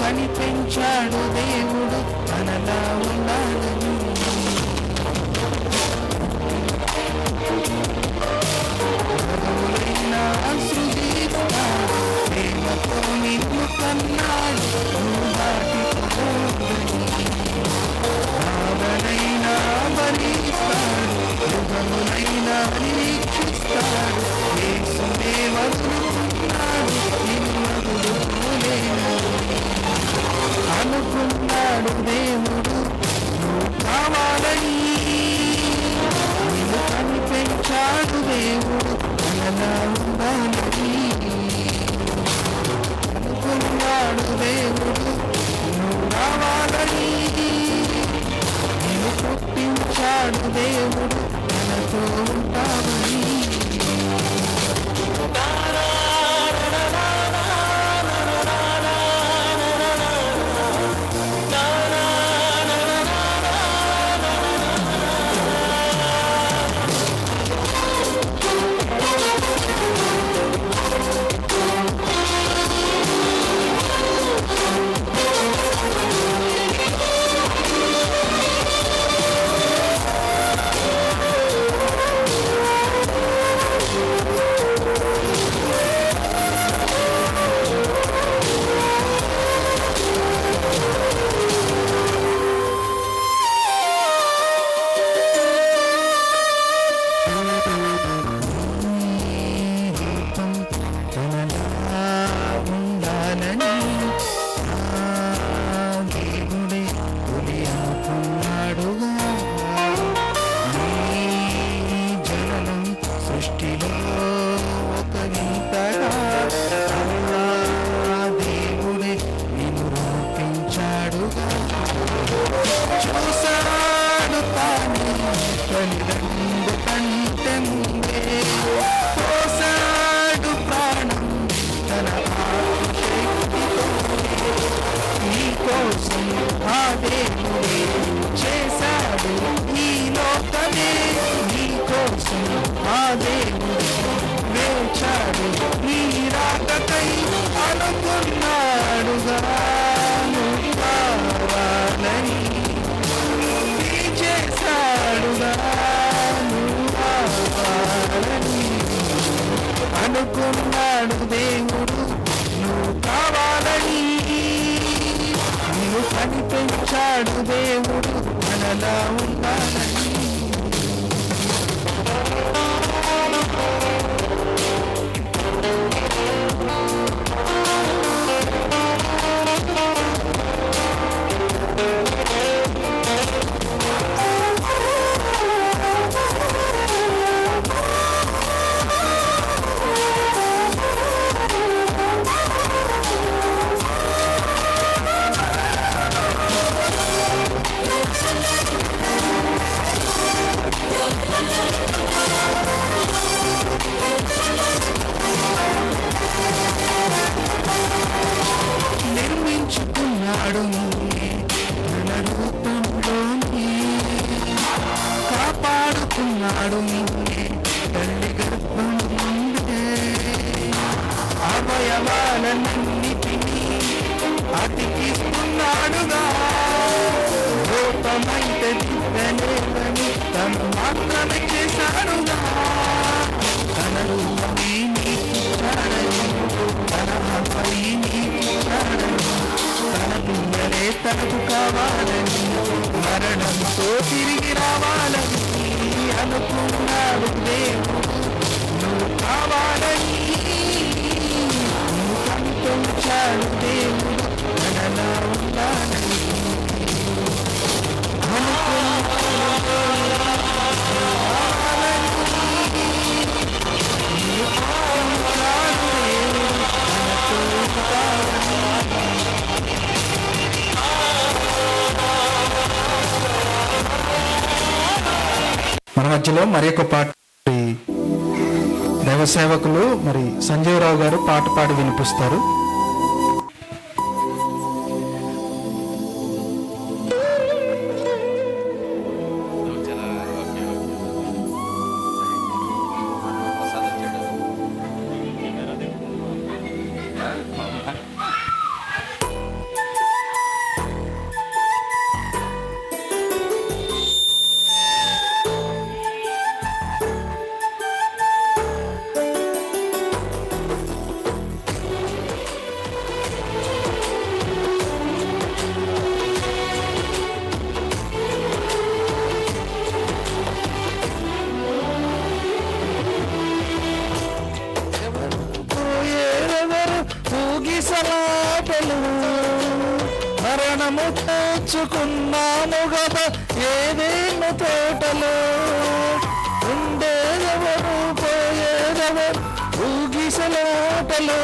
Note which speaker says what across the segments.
Speaker 1: కనిపించాడు దేవుడు తనలా ఉండాలని. మరువైనా సృజిస్తాడు, ప్రేమతో నిన్ను కన్నాడు, నువ్వు దాటిపోవని. భావనైనా భరిస్తాడు, యుగమునైనా నిరీక్షిస్తాడు. యేసునే వదులుకున్నాడు, నిన్ను వదులుకోలేను. అనుకున్నాడు దేవుడు నువ్వు కావాలని, నిన్ను కనిపించాడు దేవుడు తనలా ఉండాలని. అనుకున్నాడు దేవుడు నువ్వు రావాలని, నిన్ను పుట్టించాడు దేవుడు తనతో ఉంటావని. చేశాడు ఈ లోకమే నీ కోసం, ఆ దేవుడు వేచాడు నీ రాకకై. అనుకున్నాడుగా నువ్వు కావాలని, చేశాడుగా నువ్వు కావాలని. అనుకున్నాడు దేవుడు నువ్వు కావాలని, నువ్వు కనిపించాడు దేవుడు తనలా ఉండాలని. నిర్మించుకున్నాడు తన రూపంలోని, కాపాడుకున్నాడు తల్లి గర్భం నుండే. అవయవాలన్నిటినీ అతికిస్తున్నాడుగా, రూపమైతే దిద్దలేవని తను మాత్రమే చేశాడుగా. తన రూపమే నీకిచ్చాడని, తన ఆపై నీకిచ్చాడని, తన పిల్లలే తనకు కావాలని, మరణంతో తిరిగి రావాలని. అనుకున్నాడు దేవుడు నువ్వు కావాలని, నువ్వు కనిపించాడు దేవుడు తనలా ఉండాలని. మన మధ్యలో మరి ఒక పాట దైవ సేవకులు మరి సంజయరావు గారు పాట పాడి వినిపిస్తారు.
Speaker 2: మరణము తెచ్చుకున్నాము గదా ఏదేను తోటలో. ఉండేదెవరు పోయేదెవరు ఊగిసలాటలో.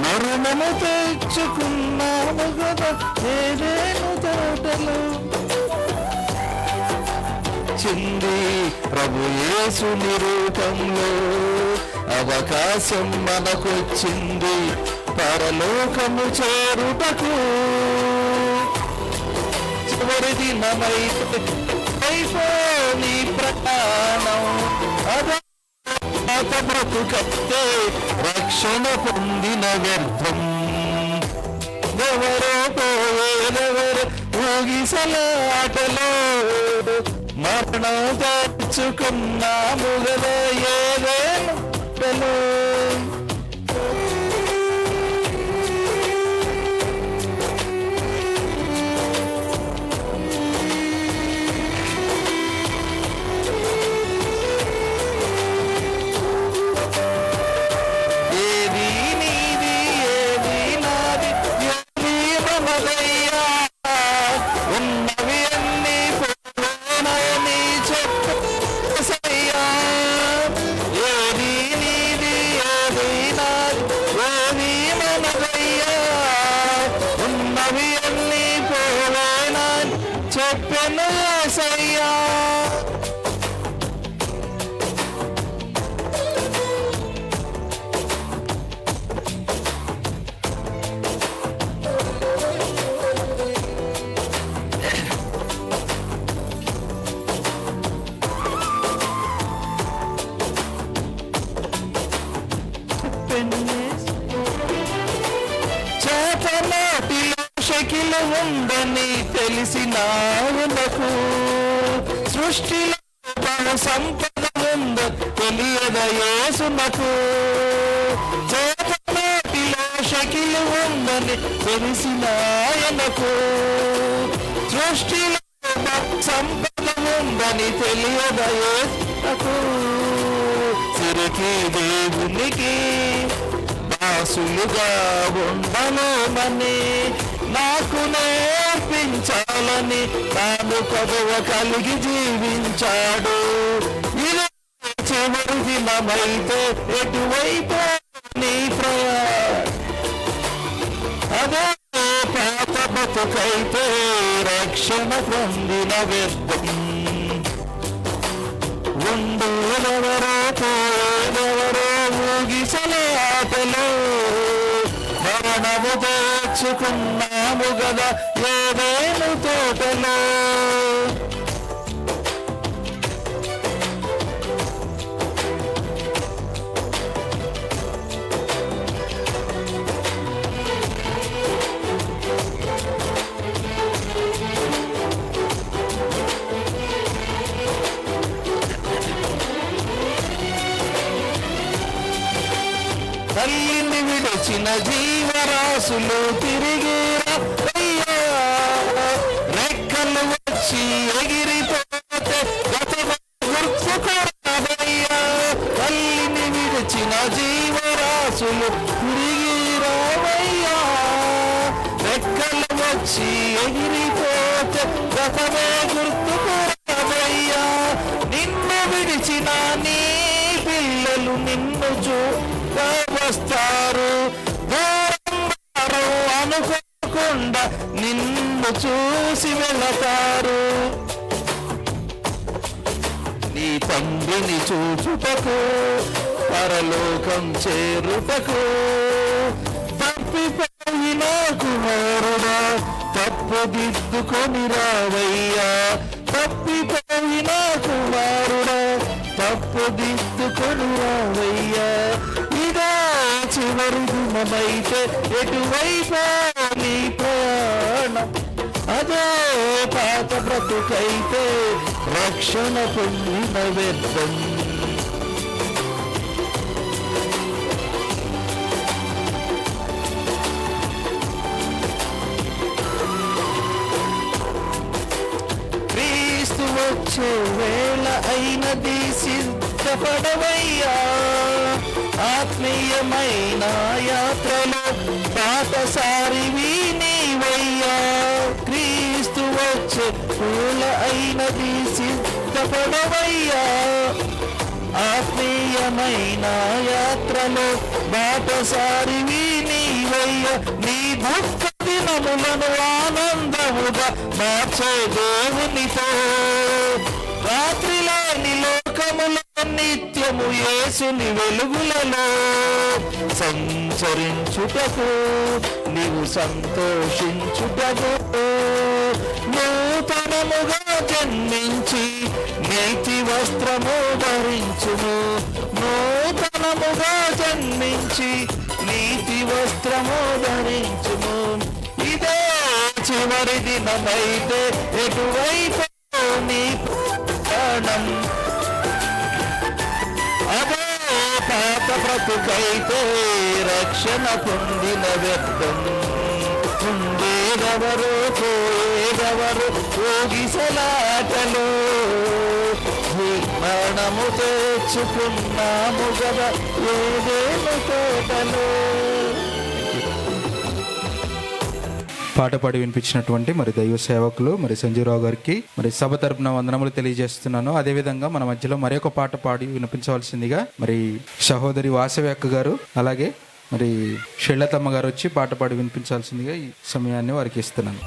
Speaker 2: మరణము తెచ్చుకున్నాము గదా ఏదేను తోటలో. చింది ప్రభు యేసుని రూపంలో అవకాశం మనకొచ్చింది పరలోకము చేరుటకు. చివరి దినమైతే అయిపోని ప్రయాణం అదే బ్రతుకైతే రక్షణ పొందిన వ్యర్థం. ఎవరో పోయేదెవరు ఊగిసలాటలో. మరణం తెచ్చుకున్నాము గదా ఏదేను. ఏది నీది ఏది నాది ఏది మనదయ్యా. ఉన్నవి అన్ని పోనని చెప్పయ్యా. ఏది నీది ఏది నాది ఏది మనదయ్యా. ఉన్నవి అన్ని పోనని చెప్పెను యేసయ్యా. చేపనాటిలో శకిలు ఉందని తెలిసినావునకు. సృష్టిలో బహు సంపద ఉందో తెలియద యేసునకు. చేపనాటిలో శకిలు ఉందని తెలిసినాయనకు. సృష్టిలో బహు సంపద ఉందని తెలియద యేసునకు. సిరికి దేవునికి దాసులుగా ఉండలేమని నాకు నేర్పించాలని తాను కొదవ కలిగి జీవించాడు. ఇది చివరి దినమైతే ఎటువైపు నీ ప్రయాణం. అదే పాత బతుకైతే రక్షణ పొందిన వ్యర్థం. ఉండేదెవరో పోయేదెవరో ఊగిసలాటలో. మరణము తెచ్చుకున్నాము గదా ఏదేను తోటలో. తల్లిని విడిచిన జీవరాశులు తిరిగి రయ్యా. రెక్కలు వచ్చి ఎగిరిపోతే గుర్తుకోరయ్యా. తల్లిని విడిచిన జీవరాశులు తిరిగి రావయ్యా. రెక్కలు వచ్చి ఎగిరిపోతే గతమే గుర్తుకోరయ్యా. నిన్ను విడిచిన నీ పిల్లలు నిన్ను వస్తారు. దూరం అనుకోకుండా నిన్ను చూసి వెళతారు. నీ తండ్రిని చూచుటకు పరలోకం చేరుటకు. తప్పిపోయిన కుమారుడా తప్పుదిద్దుకొని రావయ్యా. తప్పిపోయిన కుమారుడా తప్పుదిద్దుకొని రావయ్యా. ఇదా చివరి దినమైతే ఎటువైపు నీ ప్రయాణం. అదే పాత బ్రతుకైతే రక్షణ పొందిన వ్యర్థం. క్రీస్తు వచ్చే వేళ అయినది సిద్ధపడవయ్యా. ఆత్మీయమైన యాత్రలో పాతసారివి నీవయ్యా. వేళ అయినది సిద్ధపడవయ్యా. ఆత్మీయమైన యాత్రలో బాటసారివి నీవయ్య. నీ దుఃఖ దినములను ఆనందముగా మార్చే దేవునితో, రాత్రిలోని లోకములో నిత్యము యేసుని వెలుగులలో సంచరించుటకు నీవు సంతోషించుటకు, నూతనముగా జన్మించి నీతి వస్త్రము ధరించుము. నూతనముగా జన్మించి నీతి వస్త్రము ధరించుము. ఇదే చివరి దినమైతే ఎటువైపు నీ ప్రాణం, అదే పాత బ్రతుకైతే రక్షణ పొందిన వ్యర్థం. ఉండేదెవరు పోయేదెవరు ఊగిసలాటలో, మరణము తెచ్చుకున్నాము గదా ఏదేను తోటలో.
Speaker 1: పాట పాడి వినిపించినటువంటి మరి దైవ సేవకులు మరి సంజీవరావు గారికి మరి సభ తరపున వందనములు తెలియజేస్తున్నాను. అదేవిధంగా మన మధ్యలో మరొక పాట పాడి వినిపించవలసిందిగా మరి సహోదరి వాసవి అక్క గారు అలాగే మరి షెళ్ళతమ్మ గారు వచ్చి పాట పాడి వినిపించాల్సిందిగా ఈ సమయాన్ని వారికి ఇస్తున్నాను.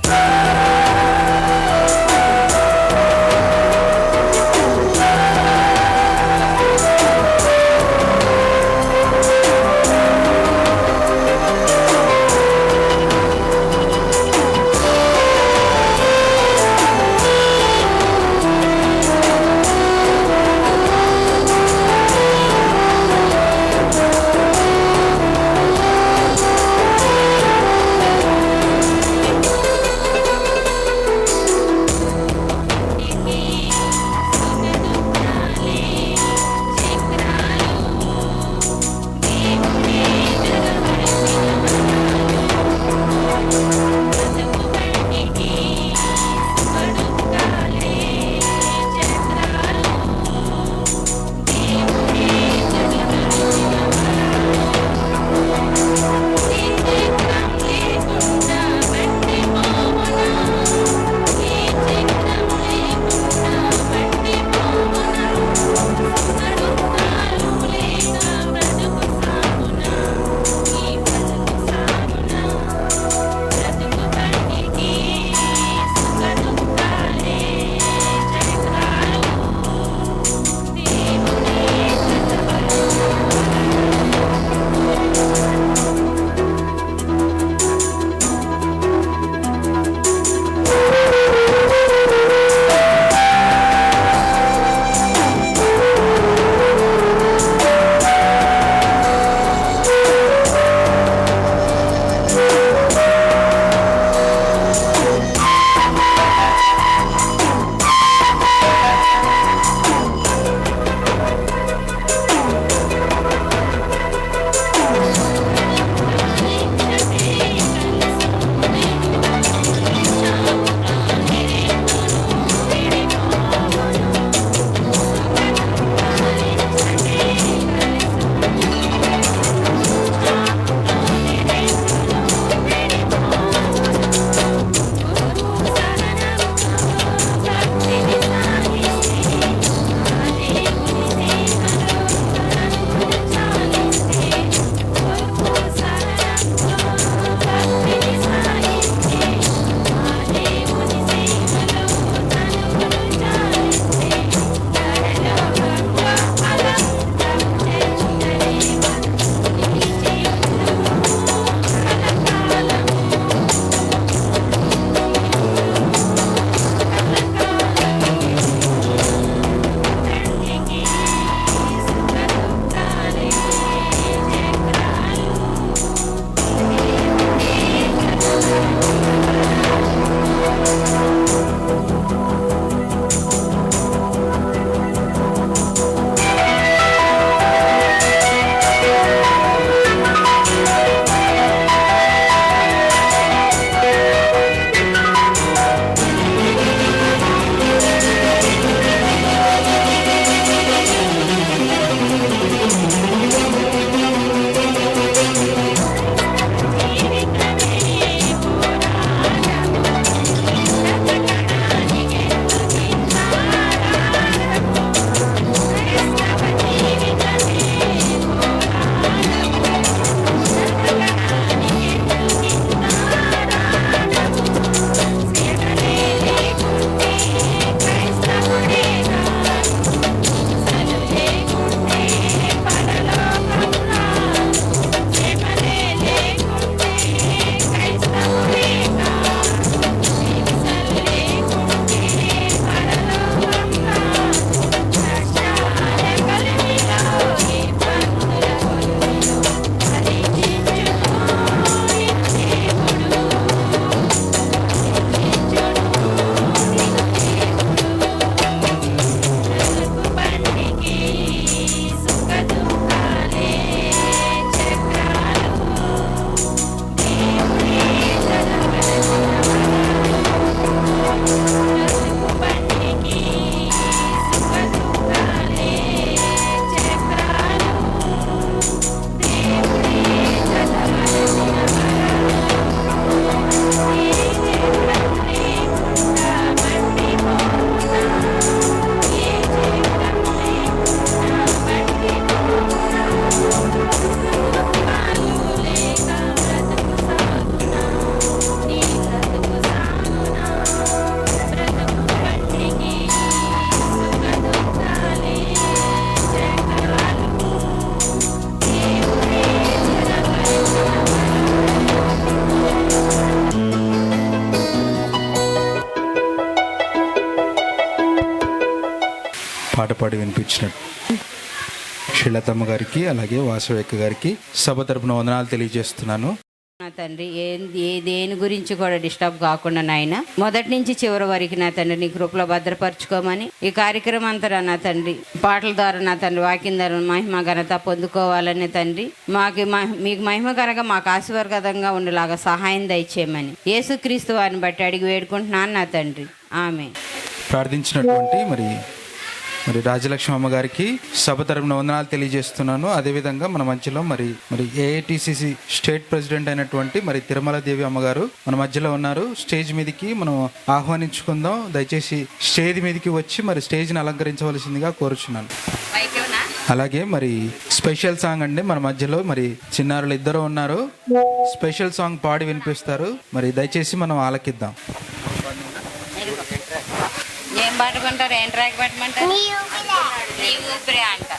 Speaker 1: పాడి వినిపించినట్టు శీలతమ్మ గారికి అలాగే వాసవేక్క గారికి సభ తరపున వందనాలు తెలియజేస్తున్నాను.
Speaker 3: నా తండ్రి దేని గురించి కూడా డిస్టర్బ్ కాకుండా నాయన మొదటి నుంచి చివరి వరకు నా తండ్రి నీ కృపలో భద్రపరచుకోమని ఈ కార్యక్రమం అంతా నా తండ్రి పాటల ద్వారా నా తండ్రి వాక్యం ద్వారా మహిమ ఘనత పొందుకోవాలని తండ్రి మీకు మహిమ కనుక మాకు ఆశీర్వాదకంగా ఉండేలాగా సహాయం దయచేయమని యేసుక్రీస్తు వారిని బట్టి అడిగి వేడుకుంటున్నాను నా తండ్రి. ఆమె
Speaker 1: ప్రార్థించినటువంటి మరి రాజలక్ష్మి అమ్మగారికి సభ తరపున వందనాలు తెలియజేస్తున్నాను. అదేవిధంగా మన మధ్యలో మరి ఏఐటిసిసి స్టేట్ ప్రెసిడెంట్ అయినటువంటి మరి తిరుమల దేవి అమ్మగారు మన మధ్యలో ఉన్నారు. స్టేజ్ మీదకి మనం ఆహ్వానించుకుందాం. దయచేసి స్టేజ్ మీదకి వచ్చి మరి స్టేజ్ని అలంకరించవలసిందిగా కోరుచున్నాను. అలాగే మరి స్పెషల్ సాంగ్ అండి, మన మధ్యలో మరి చిన్నారులు ఇద్దరు ఉన్నారు. స్పెషల్ సాంగ్ పాడి వినిపిస్తారు. మరి దయచేసి మనం ఆలకిద్దాం.
Speaker 3: ఏం పట్టుకుంటారు? ఏం ట్రాక్ పట్టమంటారు? నీ ఊపిరి అంట.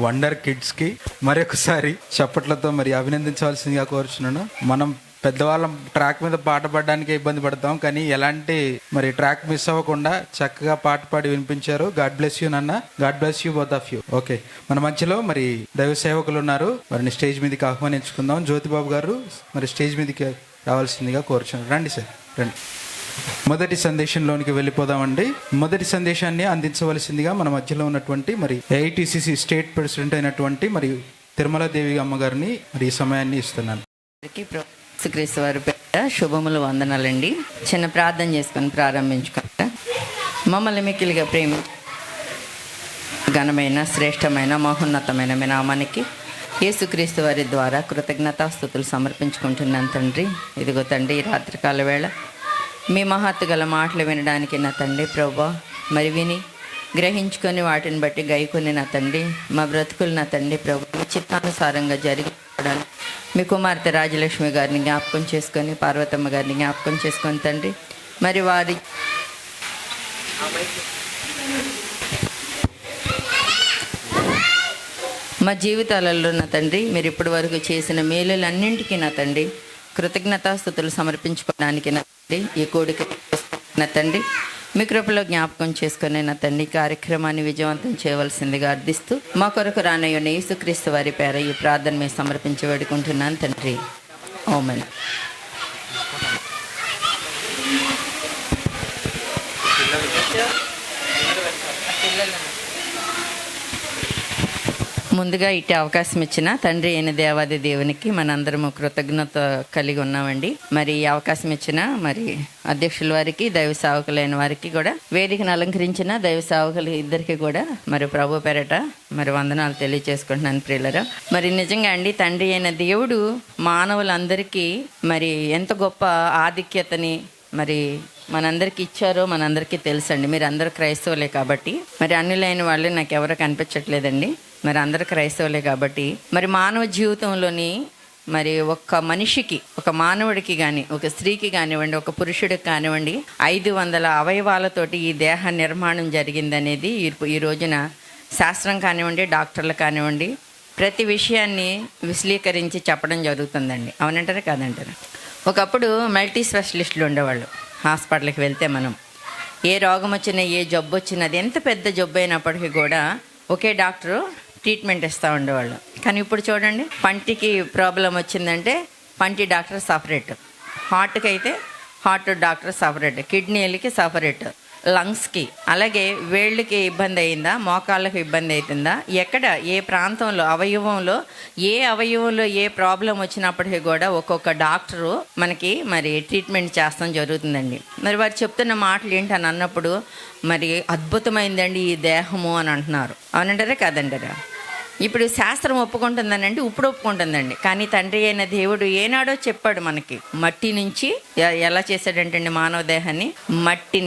Speaker 1: వండర్ కిడ్స్కి మరొకసారి చప్పట్లతో మరి అభినందించవలసిందిగా కోరుచున్నాను. మనం పెద్దవాళ్ళం ట్రాక్ మీద పాట పాడడానికి ఇబ్బంది పడతాం, కానీ ఎలాంటి మరి ట్రాక్ మిస్ అవ్వకుండా చక్కగా పాట పాడి వినిపించారు. గాడ్ బ్లెస్ యూ నాన్న, God bless you both of you. Okay, మన మధ్యలో మరి దైవ సేవకులు ఉన్నారు, వారిని స్టేజ్ మీదకి ఆహ్వానించుకుందాం. జ్యోతిబాబు గారు మరి స్టేజ్ మీదకి రావాల్సిందిగా కోరుచున్నాను. రండి సార్, రండి. మొదటి సందేశంలోనికి వెళ్ళిపోదామండి. మొదటి సందేశాన్ని అందించవలసిందిగా మన మధ్యలో ఉన్నటువంటి మరి ఏఐటీసీసీ స్టేట్ ప్రెసిడెంట్ అయినటువంటి మరి తిరుమలాదేవి అమ్మగారిని మరి ఈ సమయాన్ని ఇస్తున్నాను.
Speaker 4: క్రీస్తు వారి పేట శుభములు, వందనాలండి. చిన్న ప్రార్థన చేసుకొని ప్రారంభించుకుంటా. మమ్మల్ని మిక్కిలిగా ప్రేమ ఘనమైన, శ్రేష్టమైన, మహోన్నతమైన మీ నామానికి యేసుక్రీస్తు వారి ద్వారా కృతజ్ఞతాస్తుతులు సమర్పించుకుంటున్నాను తండ్రి. ఇదిగో తండ్రి, ఈ రాత్రికాల వేళ మీ మహత్తు గల మాటలు వినడానికి నా తండ్రి ప్రభువా, మరి విని గ్రహించుకొని వాటిని బట్టి గైకొని నా తండ్రి మా బ్రతుకులు నా తండ్రి ప్రభు మీ చిత్తానుసారంగా జరిగిపోవడానికి మీ కుమార్తె రాజలక్ష్మి గారిని జ్ఞాపకం చేసుకొని, పార్వతమ్మ గారిని జ్ఞాపకం చేసుకొని తండ్రి, మరి వారి మా జీవితాలలో నా తండ్రి మీరు ఇప్పటి వరకు చేసిన మేలులన్నింటికీ నా తండ్రి కృతజ్ఞతాస్తుతులు సమర్పించుకోవడానికి నా తండ్రి ఈ కోడిక నా తండ్రి మీ కృపలో జ్ఞాపకం చేసుకునే నా తండ్రి కార్యక్రమాన్ని విజయవంతం చేయవలసిందిగా అర్థిస్తూ మా కొరకు రానయ్యున్న యేసుక్రీస్తు వారి పేర ఈ ప్రార్థన మేము సమర్పించి వేడుకుంటున్నాను తండ్రి. ఆమేన్. ముందుగా ఇట్టి అవకాశం ఇచ్చిన తండ్రి అయిన దేవాది దేవునికి మనందరము కృతజ్ఞత కలిగి ఉన్నామండి. మరి ఈ అవకాశం ఇచ్చిన మరి అధ్యక్షుల వారికి, దైవ సేవకులైన వారికి కూడా, వేదికను అలంకరించిన దైవ సేవకులు ఇద్దరికి కూడా మరి ప్రభు పేరట మరి వందనాలు తెలియజేసుకుంటున్నాను ప్రియులరా. మరి నిజంగా అండి, తండ్రి అయిన దేవుడు మానవులందరికీ మరి ఎంత గొప్ప ఆధిక్యతని మరి మనందరికీ ఇచ్చారో మనందరికీ తెలుసండి. మీరు అందరూ క్రైస్తవులే కాబట్టి, మరి అన్యులైన వాళ్ళు నాకు ఎవరో కనిపించట్లేదండి, మరి అందరు క్రైస్తవులే కాబట్టి, మరి మానవ జీవితంలోని మరి ఒక మనిషికి, ఒక మానవుడికి కానీ, ఒక స్త్రీకి కానివ్వండి, ఒక పురుషుడికి కానివ్వండి 500 అవయవాలతోటి ఈ దేహ నిర్మాణం జరిగిందనేది ఈ రోజున శాస్త్రం కానివ్వండి, డాక్టర్లు కానివ్వండి ప్రతి విషయాన్ని విశ్లేషించి చెప్పడం జరుగుతుందండి. అవునంటారా కాదంటారా? ఒకప్పుడు మల్టీ స్పెషలిస్టులు ఉండేవాళ్ళు. హాస్పిటల్కి వెళ్తే మనం ఏ రోగం వచ్చినా, ఏ జబ్బు వచ్చినా, అది ఎంత పెద్ద జబ్బు అయినప్పటికీ కూడా ఒకే డాక్టరు ట్రీట్మెంట్ ఇస్తూ ఉండేవాళ్ళు. కానీ ఇప్పుడు చూడండి, పంటికి ప్రాబ్లం వచ్చిందంటే పంటి డాక్టర్ సపరేట్, హార్ట్కి అయితే హార్ట్ డాక్టర్ సపరేట్, కిడ్నీలకి సపరేట్, లంగ్స్కి, అలాగే వేళ్ళకి ఇబ్బంది అయిందా, మోకాళ్ళకి ఇబ్బంది అవుతుందా, ఎక్కడ ఏ ప్రాంతంలో ఏ అవయవంలో ఏ ప్రాబ్లం వచ్చినప్పటికీ కూడా ఒక్కొక్క డాక్టరు మనకి మరి ట్రీట్మెంట్ చేస్తాం జరుగుతుందండి. మరి వారు చెప్తున్న మాటలు ఏంటని అన్నప్పుడు మరి అద్భుతమైందండి ఈ దేహము అని అంటున్నారు. అవునంటారా కాదంటారా? ఇప్పుడు శాస్త్రం ఒప్పుకుంటుందనండి, ఇప్పుడు ఒప్పుకుంటుందండి. కానీ తండ్రి అయిన దేవుడు ఏనాడో చెప్పాడు మనకి, మట్టి నుంచి ఎలా చేశాడంటే మానవ దేహాన్ని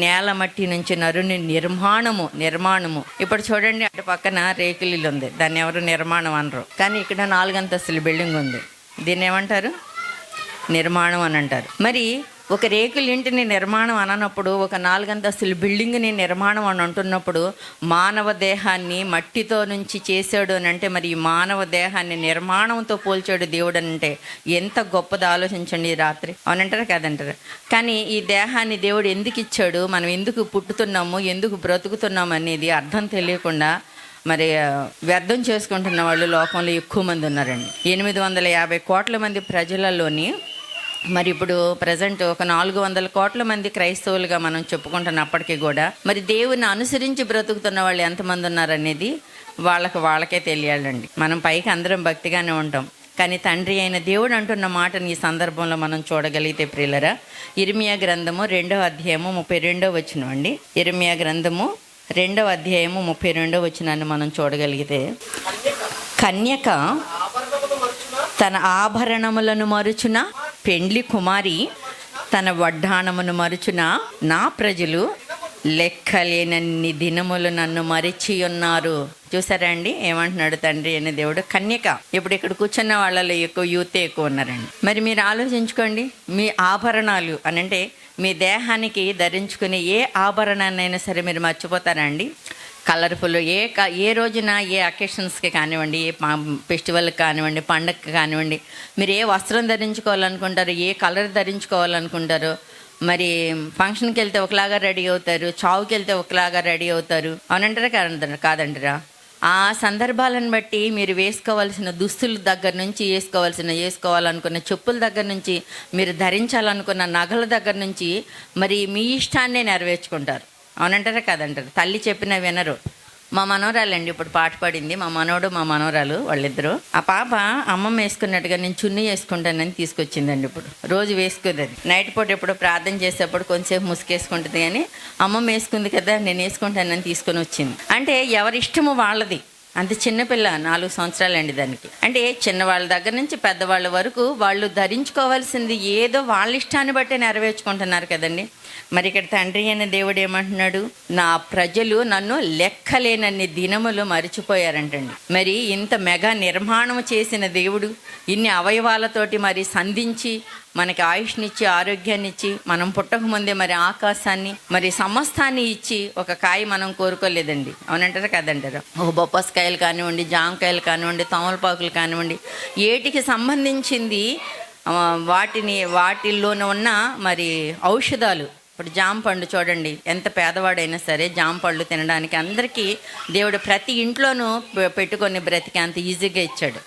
Speaker 4: నేల మట్టి నుంచి నరుని నిర్మాణము. ఇప్పుడు చూడండి, అటు పక్కన రేకులు ఉంది, దాన్ని ఎవరు నిర్మాణం అనరు. కానీ ఇక్కడ 4 అంతస్తుల బిల్డింగ్ ఉంది, దీన్ని ఏమంటారు? నిర్మాణం అని అంటారు. మరి ఒక రేకుల ఇంటిని నిర్మాణం అననప్పుడు, ఒక 4 అంతస్తుల బిల్డింగ్ని నిర్మాణం అని అంటున్నప్పుడు, మానవ దేహాన్ని మట్టితో నుంచి చేశాడు అని అంటే, మరి ఈ మానవ దేహాన్ని నిర్మాణంతో పోల్చాడు దేవుడు అని అంటే ఎంత గొప్పది ఆలోచించండి ఈ రాత్రి. అవునంటారా కాదంటారా? కానీ ఈ దేహాన్ని దేవుడు ఎందుకు ఇచ్చాడు, మనం ఎందుకు పుట్టుతున్నాము, ఎందుకు బ్రతుకుతున్నాము అనేది అర్థం తెలియకుండా మరి వ్యర్థం చేసుకుంటున్న వాళ్ళు లోకంలో ఎక్కువ మంది ఉన్నారండి. 850 కోట్ల మంది ప్రజలలోని మరి ఇప్పుడు ప్రజెంట్ ఒక 400 కోట్ల మంది క్రైస్తవులుగా మనం చెప్పుకుంటున్నప్పటికీ కూడా మరి దేవుని అనుసరించి బ్రతుకుతున్న వాళ్ళు ఎంతమంది ఉన్నారనేది వాళ్ళకే తెలియాలండి. మనం పైకి అందరం భక్తిగానే ఉంటాం, కానీ తండ్రి అయిన దేవుడు అంటున్న మాటని ఈ సందర్భంలో మనం చూడగలిగితే ప్రియులరా, ఇర్మియా గ్రంథము 2వ అధ్యాయము 32వ వచనం అండి. ఇర్మియా గ్రంథము 2వ అధ్యాయము 32వ వచనాన్ని మనం చూడగలిగితే, కన్యక తన ఆభరణములను మరుచున, పెండ్లి కుమారి తన వడ్డాణమును మరుచున, నా ప్రజలు లెక్కలేనన్ని దినములు నన్ను మరిచి ఉన్నారు. చూసారా అండి ఏమంటున్నాడు తండ్రి అనే దేవుడు? కన్యక. ఇప్పుడు ఇక్కడ కూర్చున్న వాళ్ళలో ఎక్కువ యూతే ఎక్కువ ఉన్నారండి. మరి మీరు ఆలోచించుకోండి, మీ ఆభరణాలు అని అంటే మీ దేహానికి ధరించుకునే ఏ ఆభరణాన్నైనా సరే మీరు మర్చిపోతారా అండి? కలర్ఫుల్ ఏ రోజున ఏ అకేషన్స్కి కానివ్వండి, ఏ ఫెస్టివల్కి కానివ్వండి, పండగకి కానివ్వండి, మీరు ఏ వస్త్రం ధరించుకోవాలనుకుంటారు, ఏ కలర్ ధరించుకోవాలనుకుంటారు, మరి ఫంక్షన్కి వెళ్తే ఒకలాగా రెడీ అవుతారు, చావుకి వెళ్తే ఒకలాగా రెడీ అవుతారు, అవునంటారా కాదంటారా? ఆ సందర్భాలను బట్టి మీరు వేసుకోవాల్సిన దుస్తుల దగ్గర నుంచి వేసుకోవాలనుకున్న చెప్పుల దగ్గర నుంచి, మీరు ధరించాలనుకున్న నగల దగ్గర నుంచి మరి మీ ఇష్టాన్నే నెరవేర్చుకుంటారు, అవునంటారా కాదంటారు? తల్లి చెప్పిన వినరు. మా మనవరాలండి ఇప్పుడు పాట పాడింది, మా మనవడు మా మనవరాలు వాళ్ళిద్దరూ. ఆ పాప అమ్మమ్మ వేసుకున్నట్టుగా నేను చున్నీ వేసుకుంటానని తీసుకొచ్చిందండి. ఇప్పుడు రోజు వేసుకుంది. నైట్ పూట ఎప్పుడు ప్రార్థన చేసేప్పుడు కొంచెంసేపు ముసుకేసుకుంటుంది, కానీ అమ్మమ్మ వేసుకుంది కదా నేను వేసుకుంటానని తీసుకొని వచ్చింది. అంటే ఎవరి ఇష్టము వాళ్ళది. అంత చిన్నపిల్ల, 4 సంవత్సరాలండి దానికి. అంటే చిన్నవాళ్ళ దగ్గర నుంచి పెద్దవాళ్ళ వరకు వాళ్ళు ధరించుకోవాల్సింది ఏదో వాళ్ళ ఇష్టాన్ని బట్టే నెరవేర్చుకుంటున్నారు కదండి. మరి ఇక్కడ తండ్రి అయిన దేవుడు ఏమంటున్నాడు? నా ప్రజలు నన్ను లెక్కలేనన్ని దినములు మరిచిపోయారంటండి. మరి ఇంత మెగా నిర్మాణం చేసిన దేవుడు ఇన్ని అవయవాలతోటి మరి సంధించి మనకి ఆయుష్నిచ్చి ఆరోగ్యాన్ని ఇచ్చి, మనం పుట్టక ముందే మరి ఆకాశాన్ని మరి సమస్తాన్ని ఇచ్చి ఒక కాయ మనం కోరుకోలేదండి, అవునంటారా కాదంటారా? ఒక బొప్పాసకాయలు కానివ్వండి, జామకాయలు కానివ్వండి, తమలపాకులు కానివ్వండి, ఏటికి సంబంధించింది వాటిల్లోనే ఉన్న మరి ఔషధాలు. ఇప్పుడు జామ పండు చూడండి, ఎంత పేదవాడైనా సరే జామ పళ్ళు తినడానికి అందరికీ దేవుడు ప్రతి ఇంట్లోనూ పెట్టుకొని బ్రతికి అంత ఈజీగా ఇచ్చాడు.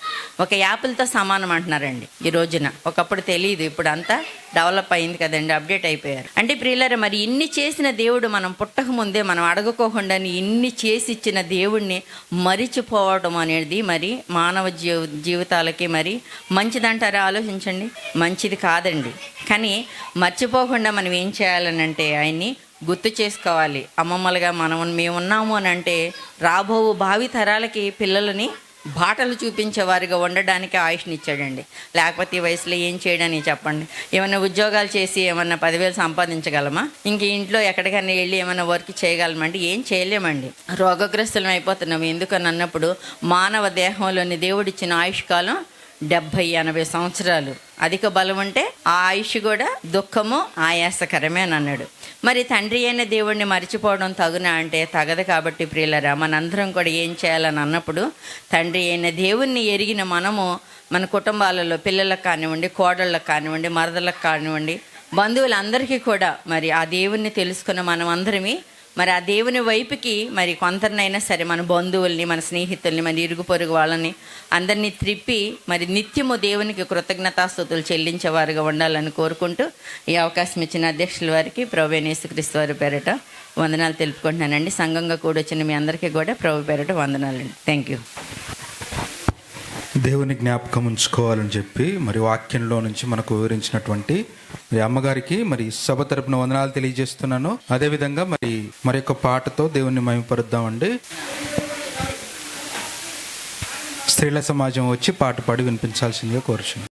Speaker 4: ఒక యాపిల్తో సమానం అంటున్నారండి ఈ రోజున. ఒకప్పుడు తెలియదు, ఇప్పుడు అంతా డెవలప్ అయింది కదండి, అప్డేట్ అయిపోయారు. అంటే ప్రియులారా, మరి ఇన్ని చేసిన దేవుడు మనం పుట్టక ముందే మనం అడగకోకుండా ఇన్ని చేసి ఇచ్చిన దేవుడిని మరిచిపోవడం అనేది మరి మానవ జీవితాలకి మరి మంచిదంటారా? ఆలోచించండి, మంచిది కాదండి. కానీ మర్చిపోకుండా మనం ఏం చేయాలనంటే ఆయన్ని గుర్తు చేసుకోవాలి. అమ్మమ్మలుగా మేము ఉన్నాము అని అంటే రాబో భావి తరాలకి పిల్లలని బాటలు చూపించేవారిగా ఉండడానికి ఆయుష్నిచ్చాడండి. లేకపోతే ఈ వయసులో ఏం చేయడానికి చెప్పండి? ఏమైనా ఉద్యోగాలు చేసి ఏమన్నా 10,000 సంపాదించగలమా? ఇంక ఇంట్లో ఎక్కడికైనా వెళ్ళి ఏమైనా వర్క్ చేయగలమంటే ఏం చేయలేమండి. రోగగ్రస్తులం అయిపోతున్నాం. ఎందుకని అన్నప్పుడు మానవ దేహంలోని దేవుడిచ్చిన ఆయుష్కాలం 70-80 సంవత్సరాలు. అధిక బలం ఉంటే ఆ ఆయుష్ కూడా దుఃఖము ఆయాసకరమే అని అన్నాడు. మరి తండ్రి అయిన దేవుడిని మర్చిపోవడం తగునా అంటే తగదు. కాబట్టి ప్రియులరా, మనందరం కూడా ఏం చేయాలని అన్నప్పుడు తండ్రి అయిన దేవుణ్ణి ఎరిగిన మనము మన కుటుంబాలలో పిల్లలకు కానివ్వండి, కోడళ్ళకు కానివ్వండి, మరదలకు కానివ్వండి, బంధువులందరికీ కూడా మరి ఆ దేవుణ్ణి తెలుసుకున్న మనం అందరమీ మరి ఆ దేవుని వైపుకి మరి కొందరినైనా సరే మన బంధువుల్ని, మన స్నేహితుల్ని, మన ఇరుగు పొరుగు వాళ్ళని అందరినీ త్రిప్పి మరి నిత్యము దేవునికి కృతజ్ఞతాస్తుతులు చెల్లించేవారుగా ఉండాలని కోరుకుంటూ ఈ అవకాశం ఇచ్చిన అధ్యక్షుల వారికి ప్రభువైన యేసుక్రీస్తు వారి పేరిట వందనాలు తెలుపుకుంటున్నానండి. సంఘంగా కూడొచ్చిన మీ అందరికీ కూడా ప్రభు పేరిట వందనాలండి. Thank you.
Speaker 1: దేవుని జ్ఞాపకం ఉంచుకోవాలని చెప్పి మరి వాక్యంలో నుంచి మనకు వివరించినటువంటి మరి అమ్మగారికి మరి సభ తరపున వందనాలు తెలియజేస్తున్నాను. అదేవిధంగా మరి యొక్క పాటతో దేవుణ్ణి మహిమపరుద్దామండి. స్త్రీల సమాజం వచ్చి పాట పాడి వినిపించాల్సిందిగా కోరుచున్నాను.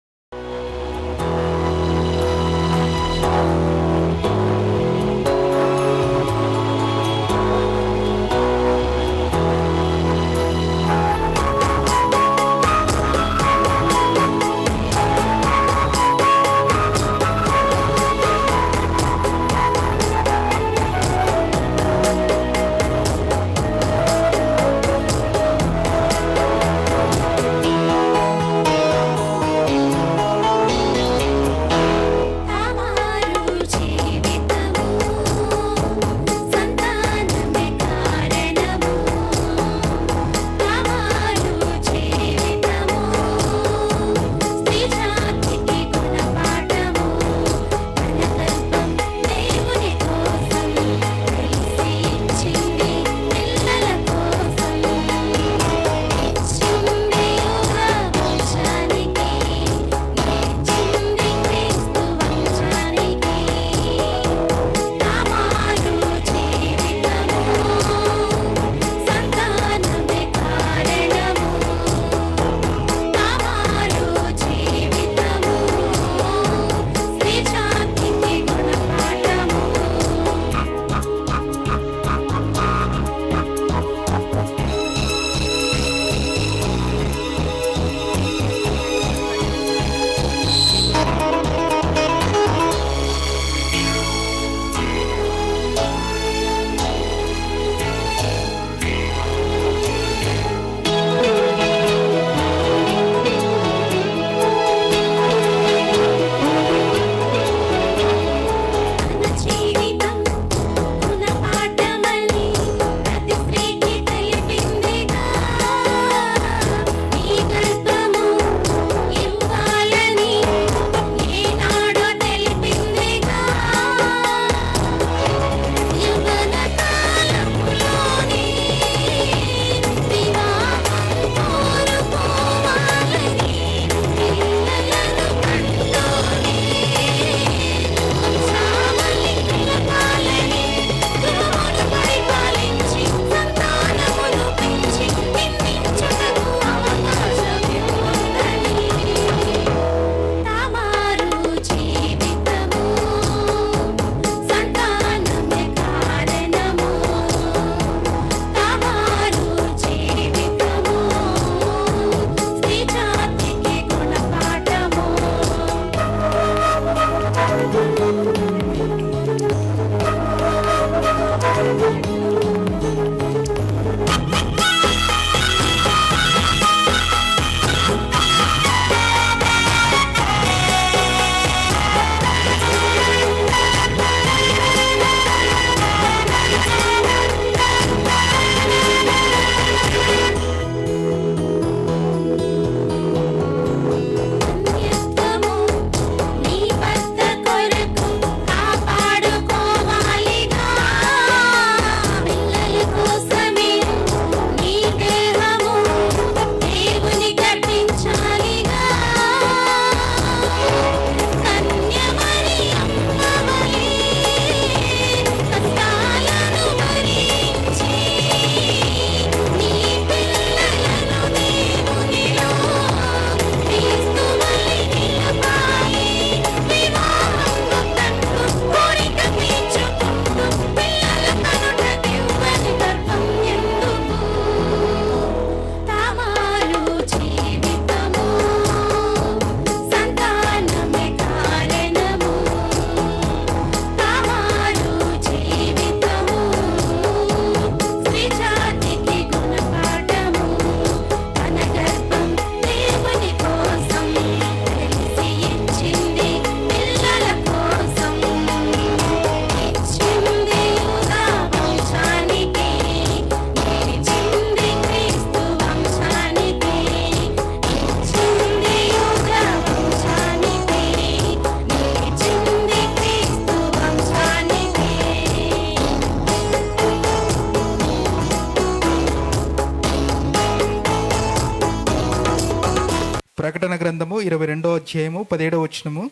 Speaker 1: ప్రకటన గ్రంథము 22వ అధ్యాయము 17వ వచనము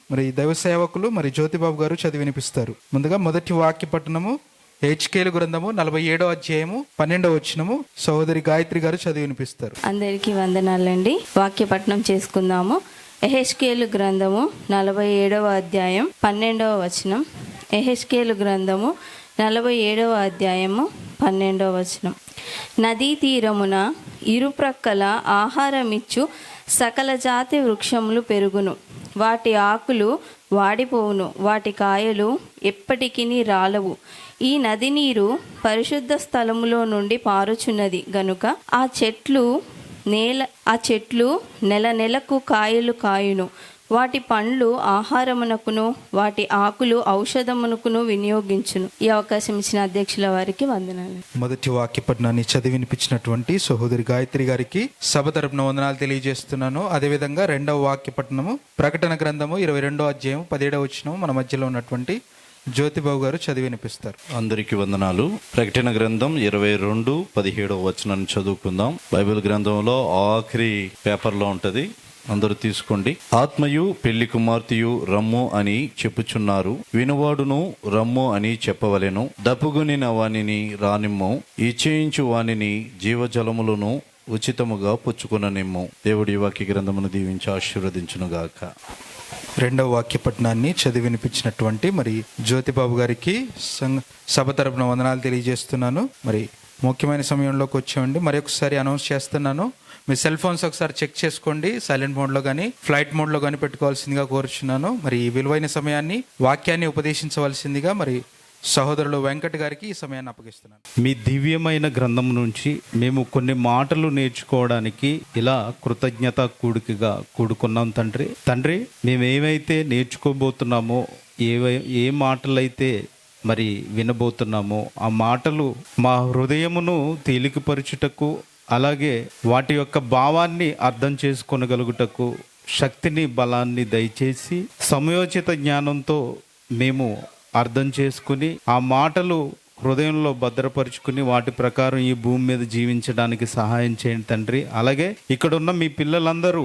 Speaker 1: మరి దైవ సేవకులు మరి జ్యోతిబాబు గారు చదివి వినిపిస్తారు. ముందుగా మొదటి వాక్య పట్టణము హెచ్కేలు గ్రంథము 47వ అధ్యాయము 12వ వచనము సహోదరి గాయత్రి గారు చదివి వినిపిస్తారు.
Speaker 5: అందరికీ వందనాలండి. వాక్యపట్నం చేసుకుందాము. ఎహెచ్కేలు గ్రంథము 47వ అధ్యాయం 12వ వచనం. ఎహెచ్కేలు గ్రంథము 47వ అధ్యాయము 12వ వచనం. నదీ తీరమున ఇరుప్రక్కల ఆహారమిచ్చు సకల జాతి వృక్షములు పెరుగును, వాటి ఆకులు వాడిపోవును, వాటి కాయలు ఎప్పటికీ రాలవు. ఈ నది నీరు పరిశుద్ధ స్థలములో నుండి పారుచున్నది గనుక ఆ చెట్లు నెల నెలకు కాయలు కాయును, వాటి పండ్లు ఆహారమునకును వాటి ఆకులు ఔషధమునకును వినియోగించును. ఈ అవకాశం ఇచ్చిన అధ్యక్షుల వారికి వందనాలు.
Speaker 1: మొదటి వాక్య పట్టణాన్ని చదివి వినిపించినటువంటి సహోదరి గాయత్రి గారికి సభ తరపున వందనాలు తెలియజేస్తున్నాను. అదేవిధంగా రెండవ వాక్య పట్టణము ప్రకటన గ్రంథము 22వ అధ్యాయం 17వ వచనం మన మధ్యలో ఉన్నటువంటి జ్యోతిబాబు గారు చదివి వినిపిస్తారు.
Speaker 6: అందరికీ వందనాలు. ప్రకటన గ్రంథం 22:17 వచనాన్ని చదువుకుందాం. బైబిల్ గ్రంథంలో ఆఖరి పేపర్లో ఉంటది, అందరూ తీసుకోండి. ఆత్మయు పెళ్లి కుమార్తెయు రమ్ము అని చెప్పుచున్నారు, వినువాడును రమ్ము అని చెప్పవలెను. దప్పుగునిన వానిని రానిమ్ము, ఇచ్చేయించు వానిని జీవజలములను ఉచితముగా పుచ్చుకుననిమ్ము. దేవుడి వాక్య గ్రంథమును దీవించి ఆశీర్వదించునుగాక.
Speaker 1: రెండవ వాక్య పట్టణాన్ని చదివి వినిపించినటువంటి మరి జ్యోతిబాబు గారికి సభ తరపున వందనాలు తెలియజేస్తున్నాను. మరి ముఖ్యమైన సమయంలోకి వచ్చామండి. మరి ఒకసారి అనౌన్స్ చేస్తున్నాను, మీ సెల్ ఫోన్స్ ఒకసారి చెక్ చేసుకోండి. సైలెంట్ మోడ్లో కానీ ఫ్లైట్ మోడ్లో కానీ పెట్టుకోవాల్సిందిగా కోరుచున్నాను. మరి ఈ విలువైన సమయాన్ని వాక్యాన్ని ఉపదేశించవలసిందిగా మరి సహోదరులు వెంకట్ గారికి ఈ సమయాన్ని అప్పగిస్తున్నాను.
Speaker 7: మీ దివ్యమైన గ్రంథం నుంచి మేము కొన్ని మాటలు నేర్చుకోవడానికి ఇలా కృతజ్ఞత కూడికగా కూడుకున్నాం తండ్రి. మేమేమైతే నేర్చుకోబోతున్నామో, ఏ మాటలైతే మరి వినబోతున్నామో ఆ మాటలు మా హృదయమును తేలికపరచుటకు, అలాగే వాటి యొక్క భావాన్ని అర్థం చేసుకొనగలుగుటకు శక్తిని, బలాన్ని దయచేసి సమయోచిత జ్ఞానంతో మేము అర్థం చేసుకుని ఆ మాటలు హృదయంలో భద్రపరుచుకుని వాటి ప్రకారం ఈ భూమి మీద జీవించడానికి సహాయం చేయండి తండ్రి. అలాగే ఇక్కడున్న మీ పిల్లలందరూ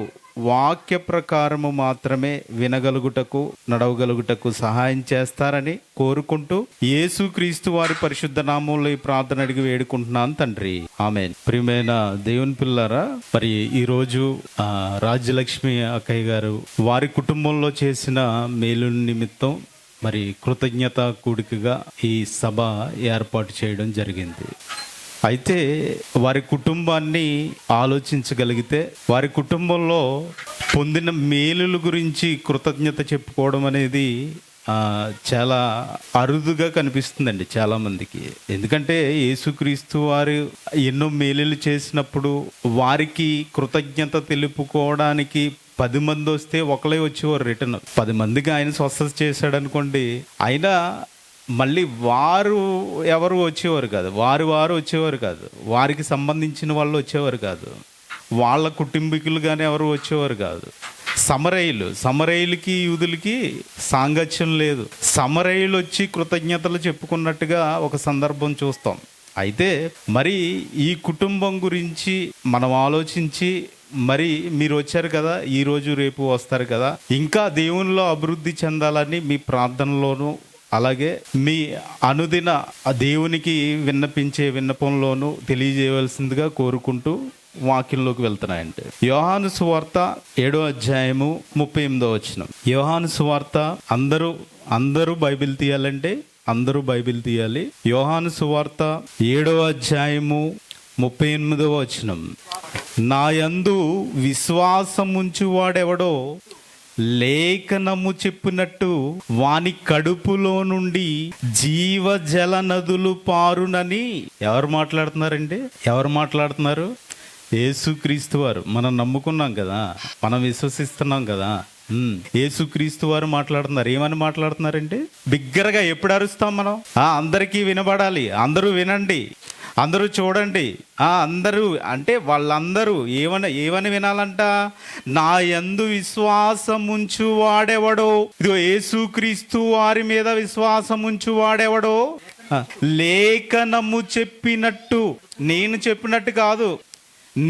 Speaker 7: వాక్య ప్రకారము మాత్రమే వినగలుగుటకు, నడవగలుగుటకు సహాయం చేస్తారని కోరుకుంటూ యేసుక్రీస్తు వారి పరిశుద్ధ నామంలో ఈ ప్రార్థన అడిగి వేడుకుంటున్నాను తండ్రి, ఆమేన్. ప్రియమైన దేవుని పిల్లరా, మరి ఈరోజు రాజ్యలక్ష్మి అక్కయ్య గారు వారి కుటుంబంలో చేసిన మేలు నిమిత్తం మరి కృతజ్ఞత కూడికగా ఈ సభ ఏర్పాటు చేయడం జరిగింది. అయితే వారి కుటుంబాన్ని ఆలోచించగలిగితే, వారి కుటుంబంలో పొందిన మేలుల గురించి కృతజ్ఞత చెప్పుకోవడం అనేది చాలా అరుదుగా కనిపిస్తుందండి చాలా మందికి. ఎందుకంటే యేసుక్రీస్తు వారు ఎన్నో మేలులు చేసినప్పుడు వారికి కృతజ్ఞత తెలుపుకోవడానికి 10 మంది వస్తే ఒకళ్ళే వచ్చేవారు రిటర్న్. 10 మందికి ఆయన స్వస్థత చేశాడు అనుకోండి, అయినా మళ్ళీ వారు ఎవరు వచ్చేవారు కాదు, వారు వచ్చేవారు కాదు, వారికి సంబంధించిన వాళ్ళు వచ్చేవారు కాదు, వాళ్ళ కుటుంబీకులు కానీ ఎవరు వచ్చేవారు కాదు. సమరయులకి యూదులకి సాంగత్యం లేదు. సమరయులు వచ్చి కృతజ్ఞతలు చెప్పుకున్నట్టుగా ఒక సందర్భం చూస్తాం. అయితే మరి ఈ కుటుంబం గురించి మనం ఆలోచించి, మరి మీరు వచ్చారు కదా, ఈరోజు రేపు వస్తారు కదా, ఇంకా దేవునిలో అభివృద్ధి చెందాలని మీ ప్రార్థనలోనూ అలాగే మీ అనుదిన దేవునికి విన్నపించే విన్నపంలోనూ తెలియజేయవలసిందిగా కోరుకుంటూ వాక్యంలోకి వెళ్తున్నాయంటే, యోహాను సువార్త 7వ అధ్యాయము 38వ వచనం. యోహాను సువార్త అందరూ బైబిల్ తీయాలంటే అందరూ బైబిల్ తీయాలి. యోహాను సువార్త 7వ అధ్యాయము 38వ వచనం. నా యందు విశ్వాసముంచువాడెవడో లేఖనము చెప్పినట్టు వాని కడుపులో నుండి జీవజల నదులు పారునని. ఎవరు మాట్లాడుతున్నారు? యేసుక్రీస్తు వారు. మనం నమ్ముకున్నాం కదా, మనం విశ్వసిస్తున్నాం కదా. యేసుక్రీస్తు వారు మాట్లాడుతున్నారు. ఏమని మాట్లాడుతున్నారంటే, బిగ్గరగా ఎప్పుడు అరుస్తాం మనం? అందరికీ వినబడాలి, అందరూ వినండి, అందరూ చూడండి, అందరూ అంటే వాళ్ళందరూ ఏమని వినాలంట? నా యందు విశ్వాసముంచు వాడెవడో, ఇదిగో యేసుక్రీస్తు వారి మీద విశ్వాసముంచు వాడెవడో లేఖనము చెప్పినట్టు, నేను చెప్పినట్టు కాదు,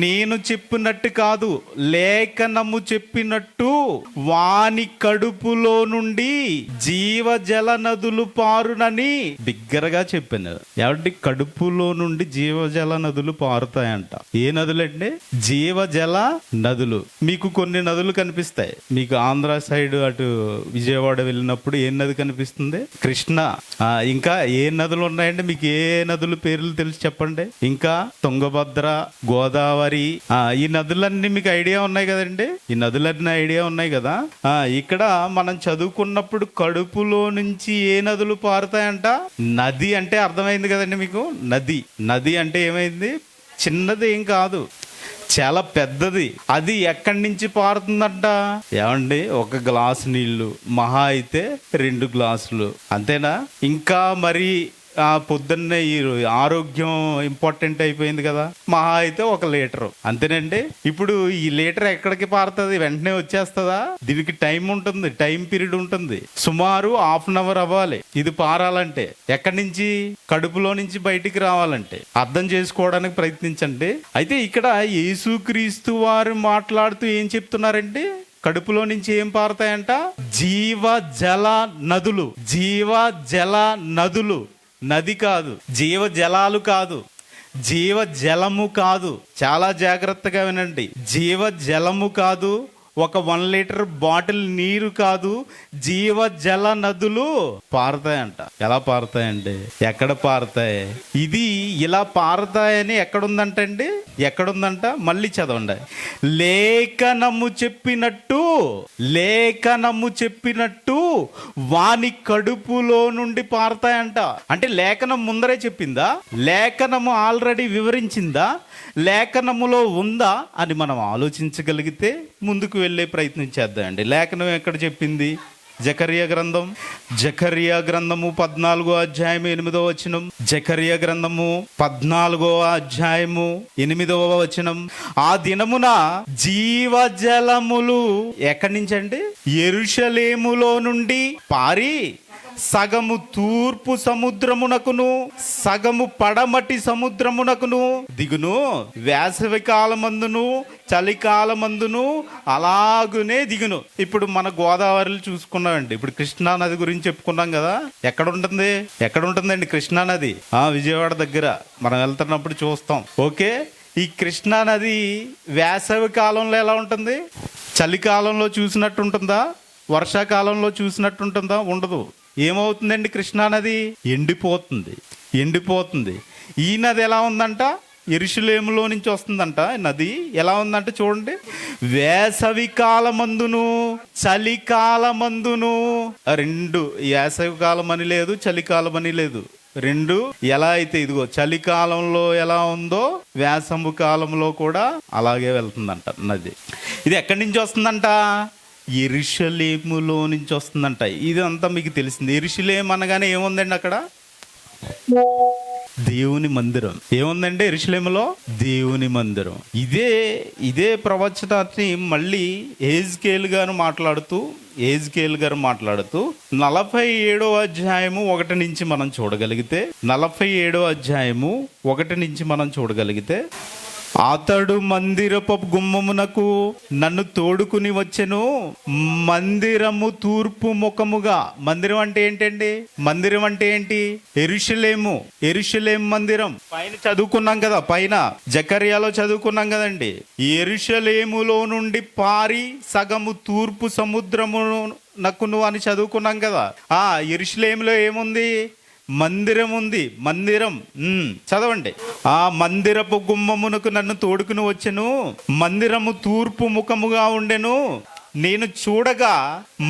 Speaker 7: నేను చెప్పినట్టు కాదు, లేఖనము చెప్పినట్టు వాని కడుపులో నుండి జీవజల నదులు పారునని బిగ్గరగా చెప్పాను. ఎవరి కడుపులో నుండి జీవజల నదులు పారుతాయంట. ఏ నదులంటే? జీవజల నదులు. మీకు కొన్ని నదులు కనిపిస్తాయి. మీకు ఆంధ్ర సైడ్ అటు విజయవాడ వెళ్ళినప్పుడు ఏ నది కనిపిస్తుంది? కృష్ణ. ఇంకా ఏ నదులు ఉన్నాయంటే మీకు ఏ నదులు పేర్లు తెలిసి చెప్పండి. ఇంకా తుంగభద్ర, గోదావరి, ఈ నదులన్నీ మీకు ఐడియా ఉన్నాయి కదండి. ఈ నదులన్నీ ఐడియా ఉన్నాయి కదా. ఇక్కడ మనం చదువుకున్నప్పుడు కడుపులో నుంచి ఏ నదులు పారుతాయంట? నది అంటే అర్థమైంది కదండి మీకు. నది, నది అంటే ఏమైంది? చిన్నది ఏం కాదు, చాలా పెద్దది. అది ఎక్కడి నుంచి పారుతుందంట? ఏమండి, ఒక గ్లాసు నీళ్లు మహా అయితే 2 గ్లాసులు, అంతేనా? ఇంకా మరి పొద్దున్నే ఈ ఆరోగ్యం ఇంపార్టెంట్ అయిపోయింది కదా, మహా అయితే 1 లీటరు, అంతేనండి. ఇప్పుడు ఈ లీటర్ ఎక్కడికి పారుతుంది? వెంటనే వచ్చేస్తుందా? దీనికి టైం ఉంటుంది, టైం పీరియడ్ ఉంటుంది. సుమారు 1/2 అవర్ అవ్వాలి ఇది పారాలంటే. ఎక్కడి నుంచి? కడుపులో నుంచి బయటికి రావాలంటే. అర్థం చేసుకోవడానికి ప్రయత్నించండి. అయితే ఇక్కడ యేసుక్రీస్తు వారు మాట్లాడుతూ ఏం చెప్తున్నారంటే, కడుపులో నుంచి ఏం పారుతాయంట? జీవజల నదులు. జీవజల నదులు. నది కాదు, జీవజలాలు కాదు, జీవజలము కాదు. చాలా జాగ్రత్తగా వినండి. జీవజలము కాదు, ఒక 1 లీటర్ బాటిల్ నీరు కాదు, జీవజల నదులు పారుతాయంట. ఎలా పారుతాయండి? ఎక్కడ పారుతాయి? ఇది ఇలా పారుతాయని ఎక్కడుందంటండి? ఎక్కడుందంట? మళ్ళీ చదవండి. లేఖనము చెప్పినట్టు, లేఖనము చెప్పినట్టు వాని కడుపులో నుండి పారుతాయంట. అంటే లేఖనం ముందరే చెప్పిందా? లేఖనము ఆల్రెడీ వివరించిందా? లేఖనములో ఉందా అని మనం ఆలోచించగలిగితే ముందుకు వెళ్ళే ప్రయత్నం చేద్దామండి. లేఖనం ఎక్కడ చెప్పింది? జకర్యా గ్రంథం. జకర్యా గ్రంథము 14వ అధ్యాయము 8వ వచనం. జకర్యా గ్రంథము 14వ అధ్యాయము 8వ వచనం. ఆ దినమున జీవజలములు ఎక్కడి నుంచి అండి? యెరూషలేములో నుండి పారి సగము తూర్పు సముద్రమునకును సగము పడమటి సముద్రమునకును దిగును. వేసవి కాలమందును చలికాలమందును అలాగునే దిగును. ఇప్పుడు మన గోదావరిలో చూసుకున్నామండి. ఇప్పుడు కృష్ణా నది గురించి చెప్పుకున్నాం కదా. ఎక్కడ ఉంటుంది? ఎక్కడ ఉంటుందండి కృష్ణా నది? విజయవాడ దగ్గర. మనం వెళ్తున్నప్పుడు చూస్తాం. ఓకే, ఈ కృష్ణా నది వేసవి కాలంలో ఎలా ఉంటుంది? చలికాలంలో చూసినట్టు ఉంటుందా? వర్షాకాలంలో చూసినట్టు ఉంటుందా? ఉండదు. ఏమవుతుందండి? కృష్ణా నది ఎండిపోతుంది, ఎండిపోతుంది. ఈ నది ఎలా ఉందంట? యెరూషలేములో నుంచి వస్తుందంట. నది ఎలా ఉందంటే చూడండి, వేసవి కాలమందును చలికాలమందును. 2, వేసవి కాలం అని లేదు, చలికాలం అని లేదు, 2 ఎలా అయితే ఇదిగో చలికాలంలో ఎలా ఉందో వేసవి కాలంలో కూడా అలాగే వెళ్తుందంట నది. ఇది ఎక్కడి నుంచి వస్తుందంట? యెరూషలేములో నుంచి వస్తుందంట. ఇదంతా మీకు తెలిసింది. యెరూషలేము అనగానే ఏముందండి అక్కడ? దేవుని మందిరం. ఏముందంటే యెరూషలేములో? దేవుని మందిరం. ఇదే ప్రవచనాన్ని మళ్ళీ యెహెజ్కేలు గారు మాట్లాడుతూ 47వ అధ్యాయము 1 నుంచి మనం చూడగలిగితే, 47వ అధ్యాయము 1 నుంచి మనం చూడగలిగితే, అతడు మందిరపు గుమ్మమునకు నన్ను తోడుకుని వచ్చెను. మందిరము తూర్పు ముఖముగా. మందిరం అంటే ఏంటండి? మందిరం అంటే ఏంటి? యెరూషలేము. యెరూషలేము మందిరం. పైన చదువుకున్నాం కదా, పైన జకర్యాలో చదువుకున్నాం కదండి. యెరూషలేములో నుండి పారి సగము తూర్పు సముద్రమునకును అని చదువుకున్నాం కదా. యెరూషలేములో ఏముంది? మందిరం ఉంది. మందిరం చదవండి. ఆ మందిరపు గుమ్మమునకు నన్ను తోడుకుని వచ్చెను. మందిరము తూర్పు ముఖముగా ఉండెను. నేను చూడగా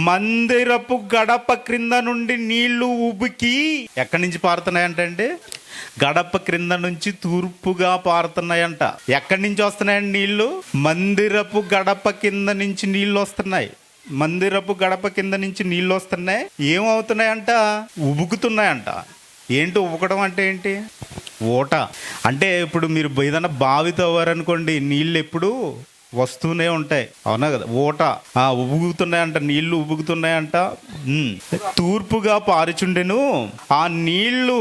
Speaker 7: మందిరపు గడప క్రింద నుండి నీళ్లు ఉబికి ఎక్కడి నుంచి పారుతున్నాయంటే, గడప క్రింద నుంచి తూర్పుగా పారుతున్నాయంట. ఎక్కడి నుంచి వస్తున్నాయండి నీళ్లు? మందిరపు గడప కింద నుంచి నీళ్లు వస్తున్నాయి. మందిరపు గడప కింద నుంచి నీళ్ళు వస్తున్నాయి. ఏమవుతున్నాయంట? ఉబుకుతున్నాయంట. ఏంటి ఉబుకడం అంటే? ఏంటి? ఓట అంటే ఇప్పుడు మీరు ఏదైనా బావి తవ్వారనుకోండి, నీళ్ళు ఎప్పుడు వస్తూనే ఉంటాయి, అవునా కదా? ఊట ఉబుగుతున్నాయంట, నీళ్లు ఉబుగుతున్నాయంట. తూర్పుగా పారుచుండెను, ఆ నీళ్లు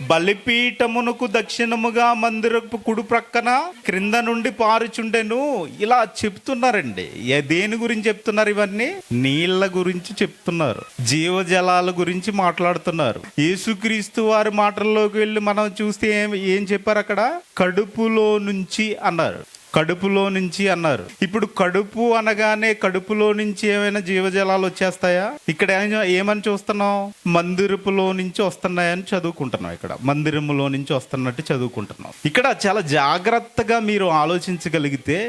Speaker 7: బలిపీఠమునకు దక్షిణముగా మందిరపు కుడి ప్రక్కన క్రింద నుండి పారుచుండెను. ఇలా చెప్తున్నారండి. దేని గురించి చెప్తున్నారు? ఇవన్నీ నీళ్ల గురించి చెప్తున్నారు, జీవజలాల గురించి మాట్లాడుతున్నారు. యేసుక్రీస్తు వారి మాటల్లోకి వెళ్ళి మనం చూస్తే ఏం చెప్పారు అక్కడ? కడుపులో నుంచి అన్నారు, కడుపులో నుంచి అన్నారు. ఇప్పుడు కడుపు అనగానే కడుపులో నుంచి ఏమైనా జీవజలాలు వచ్చేస్తాయా? ఇక్కడ ఏమని చూస్తున్నాం? మందిరపులో నుంచి వస్తున్నాయని చదువుకుంటున్నాం. ఇక్కడ మందిరములో నుంచి వస్తున్నట్టు చదువుకుంటున్నాం. ఇక్కడ చాలా జాగ్రత్తగా మీరు ఆలోచించగలిగితే,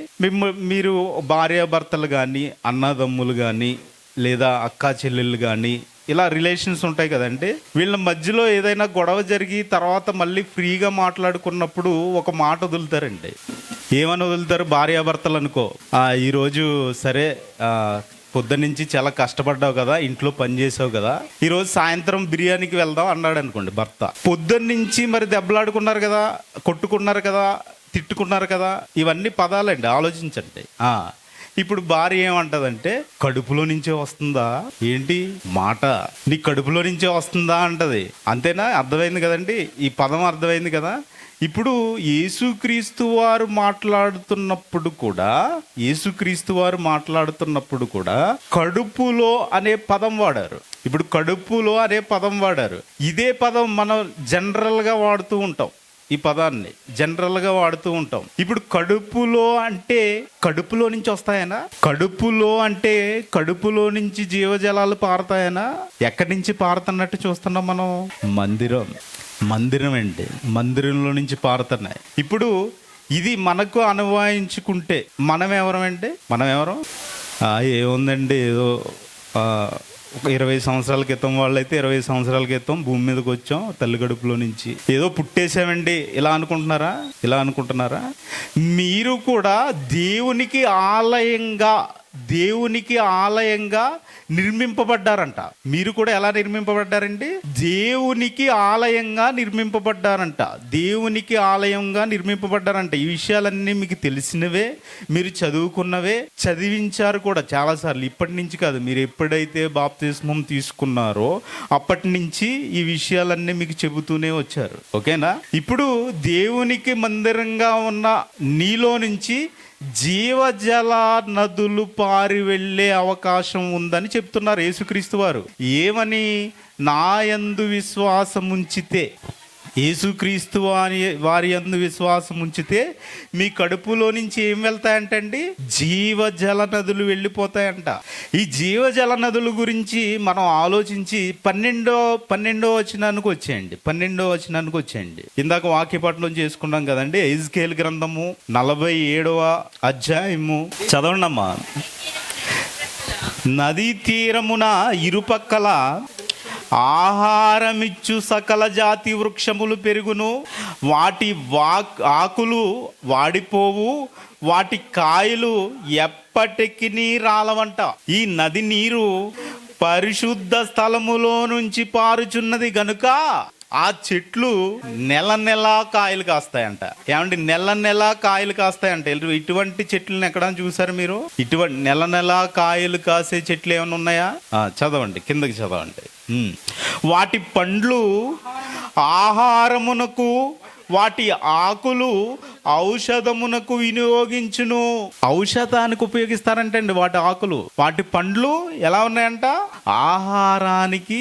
Speaker 7: మీరు భార్యాభర్తలు కానీ, అన్నదమ్ములు కానీ, లేదా అక్కా చెల్లెళ్ళు కానీ, ఇలా రిలేషన్స్ ఉంటాయి కదండి. వీళ్ళ మధ్యలో ఏదైనా గొడవ జరిగి తర్వాత మళ్ళీ ఫ్రీగా మాట్లాడుకున్నప్పుడు ఒక మాట వదులుతారండి. ఏమని వదులుతారు? భార్యాభర్తలు అనుకో, ఈరోజు సరే పొద్దున్నుంచి చాలా కష్టపడ్డావు కదా, ఇంట్లో పని చేసావు కదా, ఈరోజు సాయంత్రం బిర్యానీకి వెళ్దాం అన్నాడు అనుకోండి భర్త. పొద్దున్నుంచి మరి దెబ్బలాడుకున్నారు కదా, కొట్టుకున్నారు కదా, తిట్టుకున్నారు కదా, ఇవన్నీ పదాలండి, ఆలోచించండి. ఇప్పుడు భార్య ఏమంటదంటే, కడుపులో నుంచే వస్తుందా ఏంటి మాట? నీ కడుపులో నుంచే వస్తుందా అంటది. అంతేనా? అర్థమైంది కదండి, ఈ పదం అర్థమైంది కదా. ఇప్పుడు యేసుక్రీస్తు వారు మాట్లాడుతున్నప్పుడు కూడా కడుపులో అనే పదం వాడారు. ఇప్పుడు కడుపులో అనే పదం వాడారు. ఇదే పదం మనం జనరల్గా వాడుతూ ఉంటాం. ఈ పదాన్ని జనరల్గా వాడుతూ ఉంటాం. ఇప్పుడు కడుపులో అంటే కడుపులో నుంచి వస్తాయనా? కడుపులో అంటే కడుపులో నుంచి జీవజలాలు పారుతాయనా? ఎక్కడి నుంచి పారుతున్నట్టు చూస్తున్నాం మనం? మందిరం అండి, మందిరంలో నుంచి పారుతున్నాయి. ఇప్పుడు ఇది మనకు అనువాయించుకుంటే మనం ఎవరమంటే, ఏముందండి, ఏదో ఒక 20 సంవత్సరాల క్రితం వాళ్ళైతే 20 సంవత్సరాల క్రితం భూమి మీదకి వచ్చాం, తల్లి గడుపులో నుంచి ఏదో పుట్టేసామండి, ఇలా అనుకుంటున్నారా? మీరు కూడా దేవునికి ఆలయంగా నిర్మింపబడ్డారంట. మీరు కూడా ఎలా నిర్మింపబడ్డారండి? దేవునికి ఆలయంగా నిర్మింపబడ్డారంట. ఈ విషయాలన్నీ మీకు తెలిసినవే, మీరు చదువుకున్నవే, చదివించారు కూడా చాలాసార్లు. ఇప్పటి నుంచి కాదు, మీరు ఎప్పుడైతే బాప్తిస్మం తీసుకున్నారో అప్పటి నుంచి ఈ విషయాలన్నీ మీకు చెబుతూనే వచ్చారు. ఓకేనా? ఇప్పుడు దేవునికి మందిరంగా ఉన్న నీలో నుంచి జీవజల నదులు పారి వెళ్ళే అవకాశం ఉందని చెప్తున్నారు యేసుక్రీస్తు వారు. ఏమని? నాయందు విశ్వాసం ఉంచితే, యేసుక్రీస్తు వారి యందు విశ్వాసం ఉంచితే మీ కడుపులో నుంచి ఏం వెళ్తాయంటండి? జీవజల నదులు వెళ్ళిపోతాయంట. ఈ జీవజల నదుల గురించి మనం ఆలోచించి 12వ వచనానికి వచ్చేయండి. ఇందాక వాక్యపట్నం చేసుకున్నాం కదండి, ఎజ్కేల్ గ్రంథము 47వ అధ్యాయము చదవండి అమ్మా. నదీ తీరమున ఇరుపక్కల ఆహారమిచ్చు సకల జాతి వృక్షములు పెరుగును, వాటి ఆకులు వాడిపోవు, వాటి కాయలు ఎప్పటికీ రాలవంట. ఈ నది నీరు పరిశుద్ధ స్థలములో నుంచి పారుచున్నది గనుక ఆ చెట్లు నెల కాయలు కాస్తాయంట. ఏమంటే నెల కాయలు కాస్తాయంట. ఇటువంటి చెట్లను ఎక్కడ చూసారు మీరు? ఇటువంటి నెల కాయలు కాసే చెట్లు ఏమైనా ఉన్నాయా? చదవండి, కిందకి చదవండి. వాటి పండ్లు ఆహారమునకు, వాటి ఆకులు ఔషధమునకు వినియోగించును. ఔషధానికి ఉపయోగిస్తారంటే అండి వాటి ఆకులు. వాటి పండ్లు ఎలా ఉన్నాయంట? ఆహారానికి.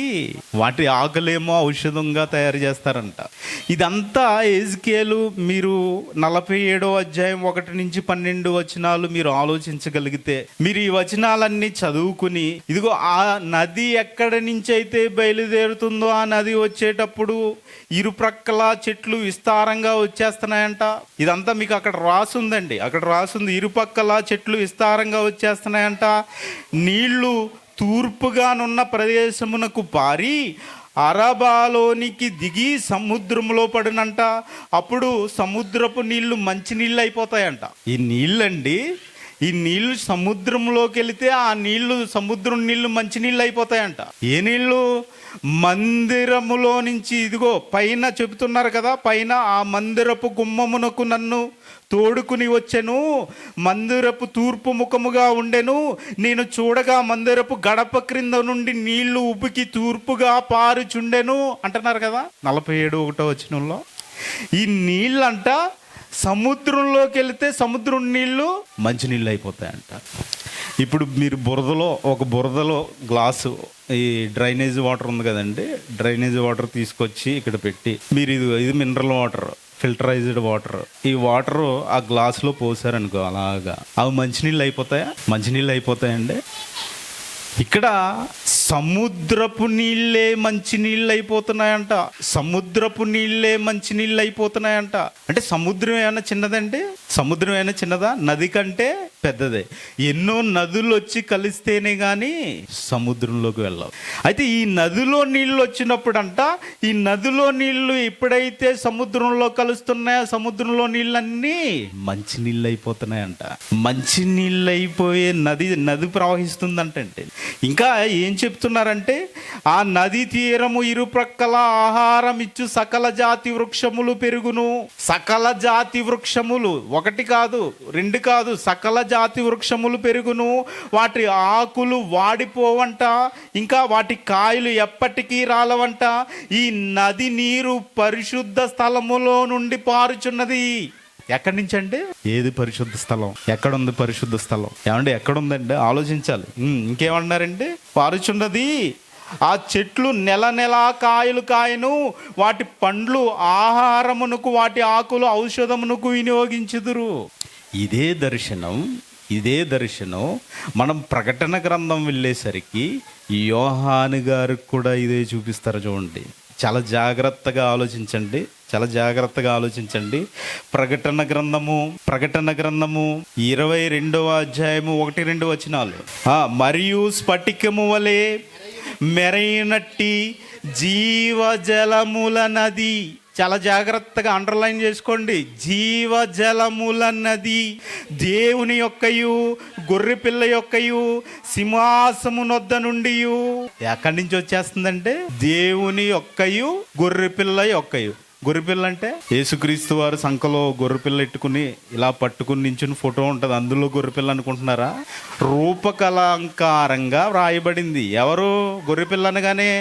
Speaker 7: వాటి ఆకులేమో ఔషధంగా తయారు చేస్తారంట. ఇదంతా ఎజ్కేలు మీరు 47వ అధ్యాయం 1 నుంచి 12 వచనాలు మీరు ఆలోచించగలిగితే, మీరు ఈ వచనాలన్నీ చదువుకుని, ఇదిగో ఆ నది ఎక్కడి నుంచి అయితే బయలుదేరుతుందో ఆ నది వచ్చేటప్పుడు ఇరుప్రక్కల చెట్లు విస్తారంగా వచ్చేస్తున్నాయంట. ఇదంతా మీకు అక్కడ రాసుందండి, అక్కడ రాసుంది. ఇరుపక్కల చెట్లు విస్తారంగా వచ్చేస్తున్నాయంట. నీళ్లు తూర్పుగానున్న ప్రదేశమునకు పారి అరబాలోనికి దిగి సముద్రంలో పడినంట. అప్పుడు సముద్రపు నీళ్లు మంచి నీళ్ళు అయిపోతాయంట. ఈ నీళ్ళండి ఈ నీళ్లు సముద్రంలోకి వెళితే ఆ నీళ్లు, సముద్రం నీళ్లు మంచి నీళ్ళు అయిపోతాయంట. ఏ నీళ్లు? మందిరములో నుంచి, ఇదిగో పైన చెబుతున్నారు కదా, పైన ఆ మందిరపు గుమ్మమునకు నన్ను తోడుకుని వచ్చెను, మందిరపు తూర్పు ముఖముగా ఉండెను, నేను చూడగా మందిరపు గడప క్రింద నుండి నీళ్లు ఉబికి తూర్పుగా పారుచుండెను అంటున్నారు కదా 47 వచనంలో. ఈ నీళ్ళంట సముద్రంలోకి వెళితే సముద్రం నీళ్లు మంచి నీళ్ళు అయిపోతాయంట. ఇప్పుడు మీరు బురదలో గ్లాసు ఈ డ్రైనేజ్ వాటర్ ఉంది కదండి, డ్రైనేజ్ వాటర్ తీసుకొచ్చి ఇక్కడ పెట్టి మీరు ఇది మినరల్ వాటర్, ఫిల్టరైజ్డ్ వాటర్, ఈ వాటర్ ఆ గ్లాసులో పోసారనుకో, అలాగా అవి మంచినీళ్ళు అయిపోతాయా? మంచినీళ్ళు అయిపోతాయండి. ఇక్కడ సముద్రపు నీళ్ళే మంచి నీళ్ళు అయిపోతున్నాయంట. సముద్రపు నీళ్ళే మంచి నీళ్ళు అయిపోతున్నాయంట. అంటే సముద్రం ఏమైనా చిన్నదండి? సముద్రం ఏమైనా చిన్నదా? నది కంటే పెద్దదే. ఎన్నో నదులు వచ్చి కలిస్తేనే కానీ సముద్రంలోకి వెళ్ళావు. అయితే ఈ నదిలో నీళ్ళు వచ్చినప్పుడంట, ఈ నదిలో నీళ్లు ఎప్పుడైతే సముద్రంలో కలుస్తున్నాయో సముద్రంలో నీళ్ళన్నీ మంచి నీళ్ళు అయిపోతున్నాయంట. మంచి నీళ్ళు అయిపోయే నది ప్రవహిస్తుందంటే. ఇంకా ఏం చెప్తున్నారంటే, ఆ నది తీరము ఇరుప్రక్కల ఆహారం ఇచ్చు సకల జాతి వృక్షములు పెరుగును. సకల జాతి వృక్షములు, ఒకటి కాదు, రెండు కాదు, సకల జాతి వృక్షములు పెరుగును. వాటి ఆకులు వాడిపోవంట, ఇంకా వాటి కాయలు ఎప్పటికీ రాలవంట. ఈ నది నీరు పరిశుద్ధ స్థలములో నుండి పారుచున్నది. ఎక్కడి నుంచి అంటే? ఏది పరిశుద్ధ స్థలం? ఎక్కడుంది పరిశుద్ధ స్థలం? ఏమంటే ఎక్కడుందండి? ఆలోచించాలి. ఇంకేమన్నారంటే, పారుచున్నది. ఆ చెట్లు నెల కాయలు కాయను, వాటి పండ్లు ఆహారమునకు, వాటి ఆకులు ఔషధమునకు వినియోగించుదురు. ఇదే దర్శనం మనం ప్రకటన గ్రంథం వెళ్ళేసరికి యోహాను గారికి కూడా ఇదే చూపిస్తారు. చూడండి, చాలా జాగ్రత్తగా ఆలోచించండి. ప్రకటన గ్రంథము 22వ అధ్యాయము 1-2 వచనాలు. మరియు స్ఫటికము వలె మెరైనట్టి జీవజలముల నది. చాలా జాగ్రత్తగా అండర్లైన్ చేసుకోండి. జీవజలముల నది దేవుని యొక్కయు గొర్రెపిల్ల యొక్కయు సింహాసమునొద్ద నుండి. ఎక్కడి నుంచి వచ్చేస్తుందంటే, దేవుని యొక్కయు గొర్రెపిల్ల యొక్కయు. గొర్రెపిల్ల అంటే యేసుక్రీస్తు వారు సంఖలో గొర్రెపిల్ల ఎట్టుకుని ఇలా పట్టుకుని నించుని ఫోటో ఉంటుంది, అందులో గొర్రెపిల్ల అనుకుంటున్నారా? రూపకలంకారంగా వ్రాయబడింది. ఎవరు గొర్రెపిల్ల అనగానే?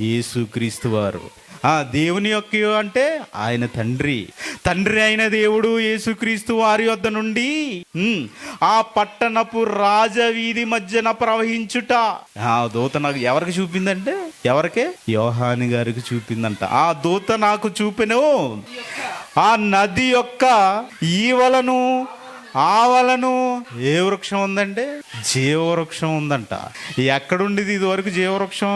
Speaker 7: యేసుక్రీస్తు వారు. దేవుని యొక్క అంటే ఆయన తండ్రి అయిన దేవుడు యేసుక్రీస్తు వారి వద్ద నుండి ఆ పట్టణపు రాజవీధి మధ్యన ప్రవహించుట. ఆ దూత నాకు ఎవరికి చూపిందంటే, ఎవరికే? యోహాను గారికి చూపిందంట. ఆ దూత నాకు చూపెను ఆ నది యొక్క ఈవలను ఆవలను. ఏ వృక్షం ఉందంటే? జీవవృక్షం ఉందంట. ఎక్కడుండేది ఇదివరకు జీవవృక్షం?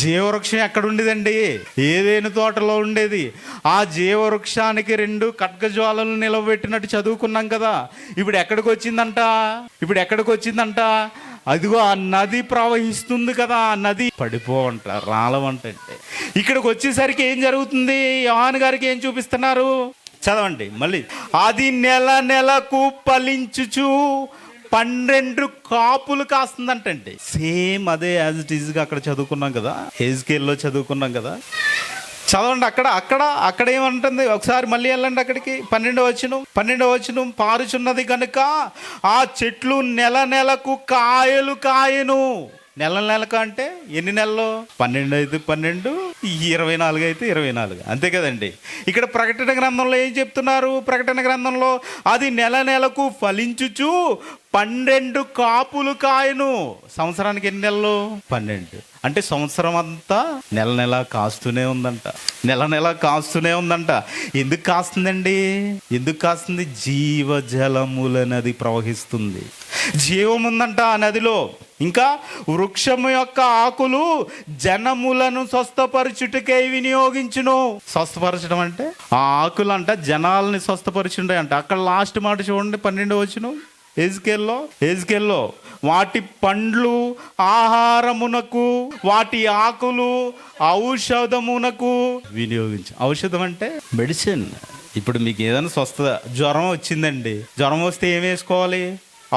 Speaker 7: జీవవృక్షం ఎక్కడుండేదండి? ఏదేను తోటలో ఉండేది. ఆ జీవవృక్షానికి 2 ఖడ్గజ్వాలలు నిలబెట్టినట్టు చదువుకున్నాం కదా. ఇప్పుడు ఎక్కడికి వచ్చిందంట? అదిగో ఆ నది ప్రవహిస్తుంది కదా, ఆ నది పడిపోవంట, రాలవంటే. ఇక్కడికి వచ్చేసరికి ఏం జరుగుతుంది? యోహాను గారికి ఏం చూపిస్తున్నారు? చదవండి మళ్ళీ. అది నెలకు ఫలించుచు 12 కాపులు కాస్తుందంటే. సేమ్ అదే యాజ్ ఇట్ ఈజ్గా అక్కడ చదువుకున్నాం కదా, హెజ్కేల్లో చదువుకున్నాం కదా. చదవండి అక్కడ ఏమంటుంది? ఒకసారి మళ్ళీ వెళ్ళండి అక్కడికి. 12వ వచనం. పారుచున్నది కనుక ఆ చెట్లు నెలకు కాయలు కాయను. నెలకు అంటే ఎన్ని నెలలు? 12 అయితే 12, 24 అయితే 24, అంతే కదండి. ఇక్కడ ప్రకటన గ్రంథంలో ఏం చెప్తున్నారు? ప్రకటన గ్రంథంలో అది నెలకు ఫలించుచు 12 కాపులు కాయను. సంవత్సరానికి ఎన్ని నెలలు? 12. అంటే సంవత్సరం అంతా నెల కాస్తూనే ఉందంట. ఎందుకు కాస్తుందండి? జీవజలముల నది ప్రవహిస్తుంది. జీవం ఉందంట ఆ నదిలో. ఇంకా వృక్షము యొక్క ఆకులు జనములను స్వస్థపరచుటకై వినియోగించును. స్వస్థపరచడం అంటే ఆ ఆకులు అంట జనాలని స్వస్థపరచుండే అంట. అక్కడ లాస్ట్ మాట చూడండి, 12వ వచనం. హెజ్కేల్లో వాటి పండ్లు ఆహారమునకు, వాటి ఆకులు ఔషధమునకు వినియోగించు. ఔషధం అంటే మెడిసిన్. ఇప్పుడు మీకు ఏదైనా స్వస్థత, జ్వరం వచ్చిందండి, జ్వరం వస్తే ఏం వేసుకోవాలి?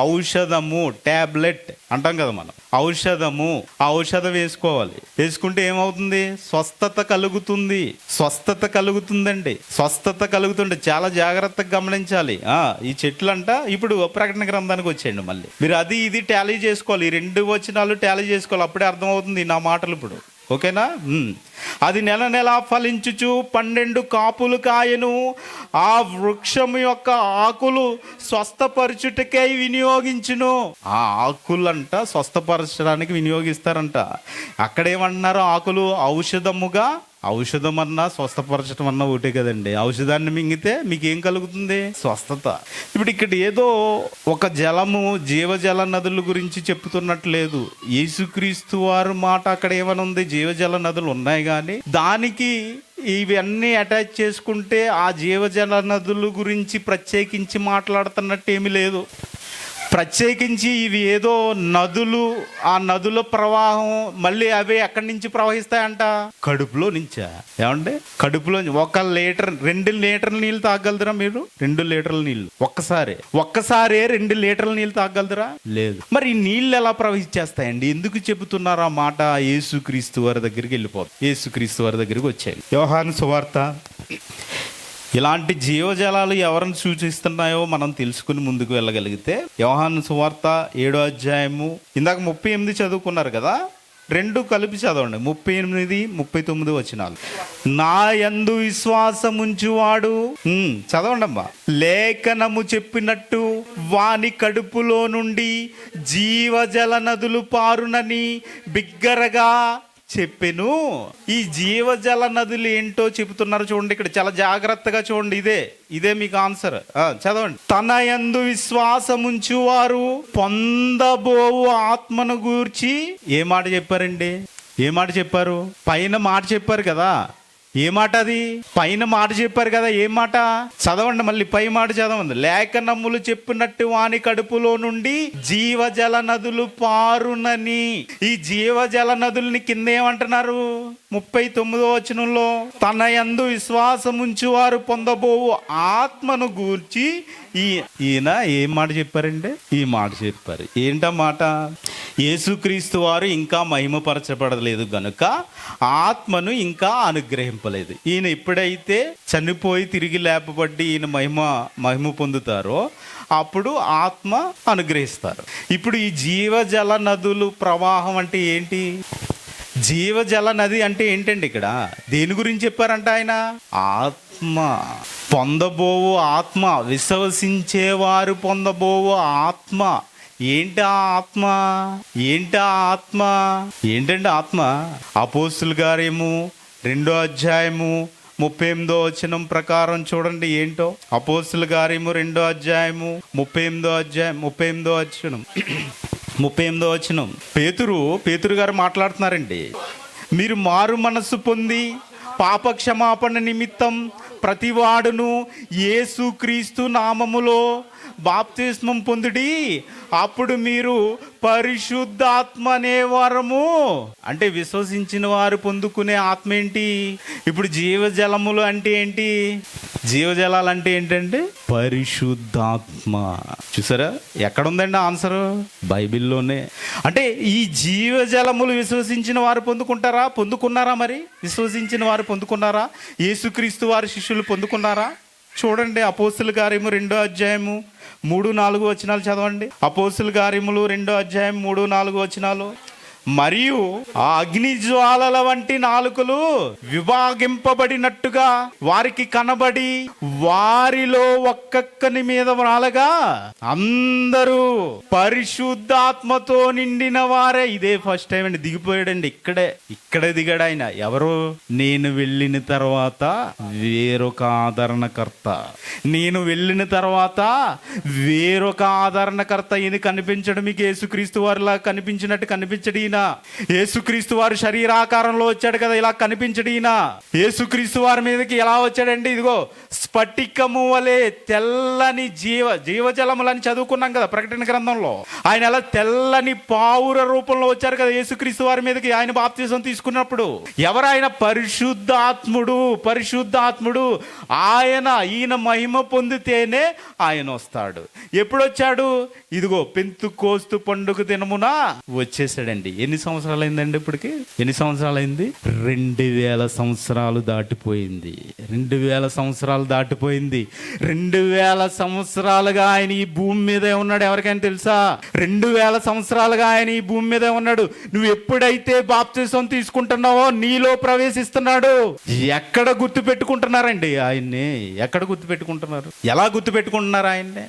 Speaker 7: ఔషధము, టాబ్లెట్ అంటాం కదా మనం. ఔషధము, ఆ ఔషధం వేసుకోవాలి. వేసుకుంటే ఏమవుతుంది? స్వస్థత కలుగుతుంది. స్వస్థత కలుగుతుందండి. స్వస్థత కలుగుతుంటే చాలా జాగ్రత్తగా గమనించాలి. ఈ చెట్లంట ఇప్పుడు ప్రకటన గ్రంథానికి వచ్చేయండి. మళ్ళీ మీరు అది ఇది టాలీ చేసుకోవాలి. ఈ 2 వచనాలు టాలీ చేసుకోవాలి. అప్పుడే అర్థమవుతుంది నా మాటలు ఇప్పుడు. ఓకేనా? అది నెల నెల ఫలించుచు 12 కాపులు కాయను. ఆ వృక్షము యొక్క ఆకులు స్వస్థపరచుటకై వినియోగించును. ఆ ఆకులంట స్వస్థపరచడానికి వినియోగిస్తారంట. అక్కడేమన్నారు? ఆకులు ఔషధముగా. ఔషధం అన్నా స్వస్థపరచడం అన్నా ఒకటే కదండి. ఔషధాన్ని మింగితే మీకు ఏం కలుగుతుంది? స్వస్థత. ఇప్పుడు ఇక్కడ ఏదో ఒక జలము, జీవజల నదుల గురించి చెప్తున్నట్లేదు. యేసుక్రీస్తు వారి మాట అక్కడ ఏమనుంది? జీవజల నదులు ఉన్నాయి, కానీ దానికి ఇవన్నీ అటాచ్ చేసుకుంటే ఆ జీవజల నదుల గురించి ప్రత్యేకించి మాట్లాడుతున్నట్టు ఏమీ లేదు. ప్రత్యేకించి ఇవి ఏదో నదులు, ఆ నదుల ప్రవాహం మళ్ళీ అవి ఎక్కడి నుంచి ప్రవహిస్తాయంట? కడుపులో నుంచా? ఏమంటే కడుపులో 1 లీటర్ 2 లీటర్ల నీళ్ళు తాగలదురా మీరు? 2 లీటర్ల నీళ్ళు ఒక్కసారే 2 లీటర్ల నీళ్ళు తాగలదురా? లేదు. మరి ఈ నీళ్ళు ఎలా ప్రవహించేస్తాయండి? ఎందుకు చెబుతున్నారు ఆ మాట? యేసుక్రీస్తు వారి దగ్గరికి వెళ్ళిపోతుంది. యేసుక్రీస్తు వారి దగ్గరికి వచ్చాయి. యోహాను సువార్త. ఇలాంటి జీవజలాలు ఎవరిని సూచిస్తున్నాయో మనం తెలుసుకుని ముందుకు వెళ్ళగలిగితే, యోహాను సువార్త 7వ అధ్యాయము, ఇందాక 38 చదువుకున్నారు కదా, 2 కలిపి చదవండి. 38, 39 వచనాలు. నా యందు విశ్వాసముంచువాడు, చదవండి అమ్మా, లేఖనము చెప్పినట్టు వాని కడుపులో నుండి జీవజల నదులు పారునని బిగ్గరగా చెప్పెను. ఈ జీవజల నదులు ఏంటో చెబుతున్నారు చూడండి. ఇక్కడ చాలా జాగ్రత్తగా చూడండి. ఇదే మీకు ఆన్సర్. చదవండి. తన యందు విశ్వాసముంచువారు పొందబోవు ఆత్మను గూర్చి ఏ మాట చెప్పారండి? ఏ మాట చెప్పారు? పైన మాట చెప్పారు కదా. ఏ మాట అది? పైన మాట చెప్పారు కదా. ఏ మాట? చదవండి మళ్ళీ, పై మాట చదవండి. లేఖనములు చెప్పినట్టు వాని కడుపులో నుండి జీవజల నదులు పారునని. ఈ జీవజల నదుల్ని కింద ఏమంటున్నారు? 39వ వచనంలో తన యందు విశ్వాసముంచు వారు పొందబోవు ఆత్మను గూర్చి ఈయన ఏం మాట చెప్పారండి? ఈ మాట చెప్పారు. ఏంటా మాట? యేసుక్రీస్తు వారు ఇంకా మహిమపరచబడలేదు గనుక ఆత్మను ఇంకా అనుగ్రహింపలేదు. ఈయన ఎప్పుడైతే చనిపోయి తిరిగి లేపబడి ఈయన మహిమ పొందుతారో అప్పుడు ఆత్మ అనుగ్రహిస్తారు. ఇప్పుడు ఈ జీవజల నదులు ప్రవాహం అంటే ఏంటి? జీవజల నది అంటే ఏంటండి? ఇక్కడ దేని గురించి చెప్పారంట ఆయన? ఆత్మ పొందబోవు ఆత్మ, విశ్వసించేవారు పొందబోవు ఆత్మ. ఏంటి ఆ ఆత్మ? ఏంటండి ఆత్మ? అపోస్తుల కార్యము 2వ అధ్యాయము 38వ వచనం ప్రకారం చూడండి ఏంటో. అపోస్తుల కార్యము 2వ అధ్యాయము 38వ వచనం. పేతురు గారు మాట్లాడుతున్నారండి. మీరు మారు మనస్సు పొంది పాప క్షమాపణ నిమిత్తం ప్రతివాడును యేసుక్రీస్తు నామములో బాప్తిస్మం పొందుడి, అప్పుడు మీరు పరిశుద్ధాత్మ అనే వరము, అంటే విశ్వసించిన వారు పొందుకునే ఆత్మ ఏంటి? ఇప్పుడు జీవజలములు అంటే ఏంటి? జీవజలాలు అంటే ఏంటంటే పరిశుద్ధాత్మ. చూసారా ఎక్కడుందండి ఆన్సర్? బైబిల్లోనే. అంటే ఈ జీవజలములు విశ్వసించిన వారు పొందుకున్నారా? మరి విశ్వసించిన వారు పొందుకున్నారా? యేసుక్రీస్తు వారి శిష్యులు పొందుకున్నారా? చూడండి అపోస్తుల కార్యము 2వ అధ్యాయము 3-4 వచనాలు చదవండి. అపోస్తుల కార్యములు 2వ అధ్యాయం 3-4 వచనాలు. మరియు ఆ అగ్ని జ్వాలల వంటి నాలుకలు విభాగింపబడినట్టుగా వారికి కనబడి వారిలో ఒక్కొక్కని మీద రాలగా అందరూ పరిశుద్ధాత్మతో నిండిన వారే. ఇదే ఫస్ట్ టైం అండి దిగిపోయాడండి. ఇక్కడే దిగాడు ఆయన. ఎవరు? నేను వెళ్ళిన తర్వాత వేరొక ఆదరణకర్త. ఈయన కనిపించడం మీకు యేసుక్రీస్తు వారిలా కనిపించినట్టు కనిపించడు. ఈయన ఈయన. యేసుక్రీస్తు వారు శరీరాకారంలో వచ్చాడు కదా, ఇలా కనిపించడు ఈయన. యేసుక్రీస్తు వారి మీదకి ఎలా వచ్చాడండి? ఇదిగో స్ఫటికము వలె తెల్లని జీవజలములని చదువుకున్నాం కదా ప్రకటన గ్రంథంలో. ఆయన ఎలా తెల్లని పావుర రూపంలో వచ్చారు కదా యేసుక్రీస్తు వారి మీదకి ఆయన బాప్తిసం తీసుకున్నప్పుడు. ఎవరు ఆయన? పరిశుద్ధాత్ముడు. ఈయన మహిమ పొందితేనే ఆయన వస్తాడు. ఎప్పుడు వచ్చాడు? ఇదిగో పెంతుకోస్తు పండుగ దినమున వచ్చేసాడండి. ఎన్ని సంవత్సరాలు అయిందండి ఇప్పటికి? ఎన్ని సంవత్సరాలు అయింది? 2000 సంవత్సరాలు దాటిపోయింది. 2000 సంవత్సరాలు దాటిపోయింది. 2000 సంవత్సరాలుగా ఆయన ఈ భూమి మీదే ఉన్నాడు. ఎవరికైనా తెలుసా? 2000 సంవత్సరాలుగా ఆయన ఈ భూమి మీదే ఉన్నాడు. నువ్వు ఎప్పుడైతే బాప్తిసం తీసుకుంటున్నావో నీలో ప్రవేశిస్తున్నాడు. ఎక్కడ గుర్తు పెట్టుకుంటున్నారండి ఆయన్ని? ఎక్కడ గుర్తు పెట్టుకుంటున్నారు? ఎలా గుర్తు పెట్టుకుంటున్నారు ఆయన్ని?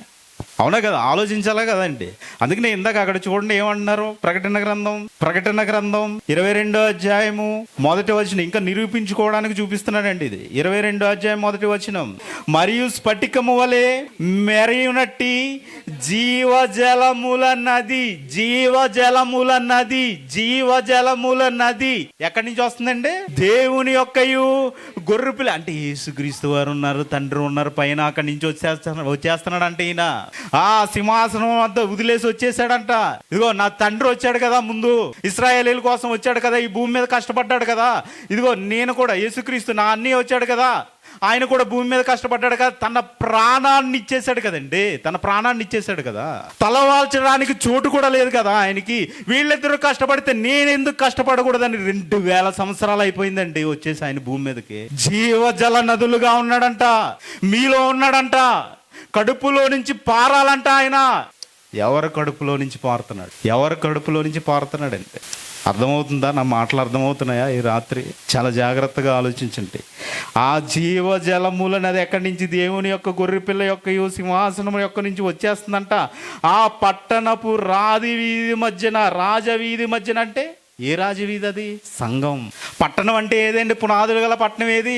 Speaker 7: అవునా కదా, ఆలోచించాలా కదండి. అందుకనే ఇందాక అక్కడ చూడండి ఏమంటున్నారు. ప్రకటన గ్రంథం 22వ అధ్యాయము 1వ వచనం ఇంకా నిరూపించుకోవడానికి చూపిస్తున్నాడండి. ఇది 22వ అధ్యాయం 1వ వచనం. మరియు స్ఫటికము వలె మెరయునట్టి జీవజలముల నది ఎక్కడి నుంచి వస్తుందండి? దేవుని యొక్కయు గొర్రెపిల్ల అంటే యేసుక్రీస్తు వారు ఉన్నారు, తండ్రి ఉన్నారు పైన. అక్కడి నుంచి వచ్చేస్తున్నాడు అంటే ఈయన ఆ సింహాసనం అంతా వదిలేసి వచ్చేసాడంట. ఇదిగో నా తండ్రి వచ్చాడు కదా, ముందు ఇశ్రాయేలీయుల కోసం వచ్చాడు కదా, ఈ భూమి మీద కష్టపడ్డాడు కదా. ఇదిగో నేను కూడా యేసుక్రీస్తు నా అన్నయ్య వచ్చాడు కదా, ఆయన కూడా భూమి మీద కష్టపడ్డాడు కదా. తన ప్రాణాన్ని ఇచ్చేసాడు కదండి. తలవాల్చడానికి చోటు కూడా లేదు కదా ఆయనకి. వీళ్ళిద్దరూ కష్టపడితే నేను ఎందుకు కష్టపడకూడదని 2000 సంవత్సరాలు అయిపోయిందండి వచ్చేసి ఆయన భూమి మీదకి. జీవజల నదులుగా ఉన్నాడంట, మీలో ఉన్నాడంట. కడుపులో నుంచి పారాలంట ఆయన. ఎవరి కడుపులో నుంచి పారుతున్నాడంటే అర్థమవుతుందా? నా మాటలు అర్థమవుతున్నాయా? ఈ రాత్రి చాలా జాగ్రత్తగా ఆలోచించండి. ఆ జీవజలములను అది ఎక్కడి నుంచి? దేవుని యొక్క గొర్రెపిల్ల యొక్క సింహాసనం యొక్క నుంచి వచ్చేస్తుందంట. ఆ పట్టణపు రాజవీధి మధ్యన అంటే ఏ రాజవీధి? అది సంఘం. పట్టణం అంటే ఏదండి? పునాదులు గల పట్టణం ఏది?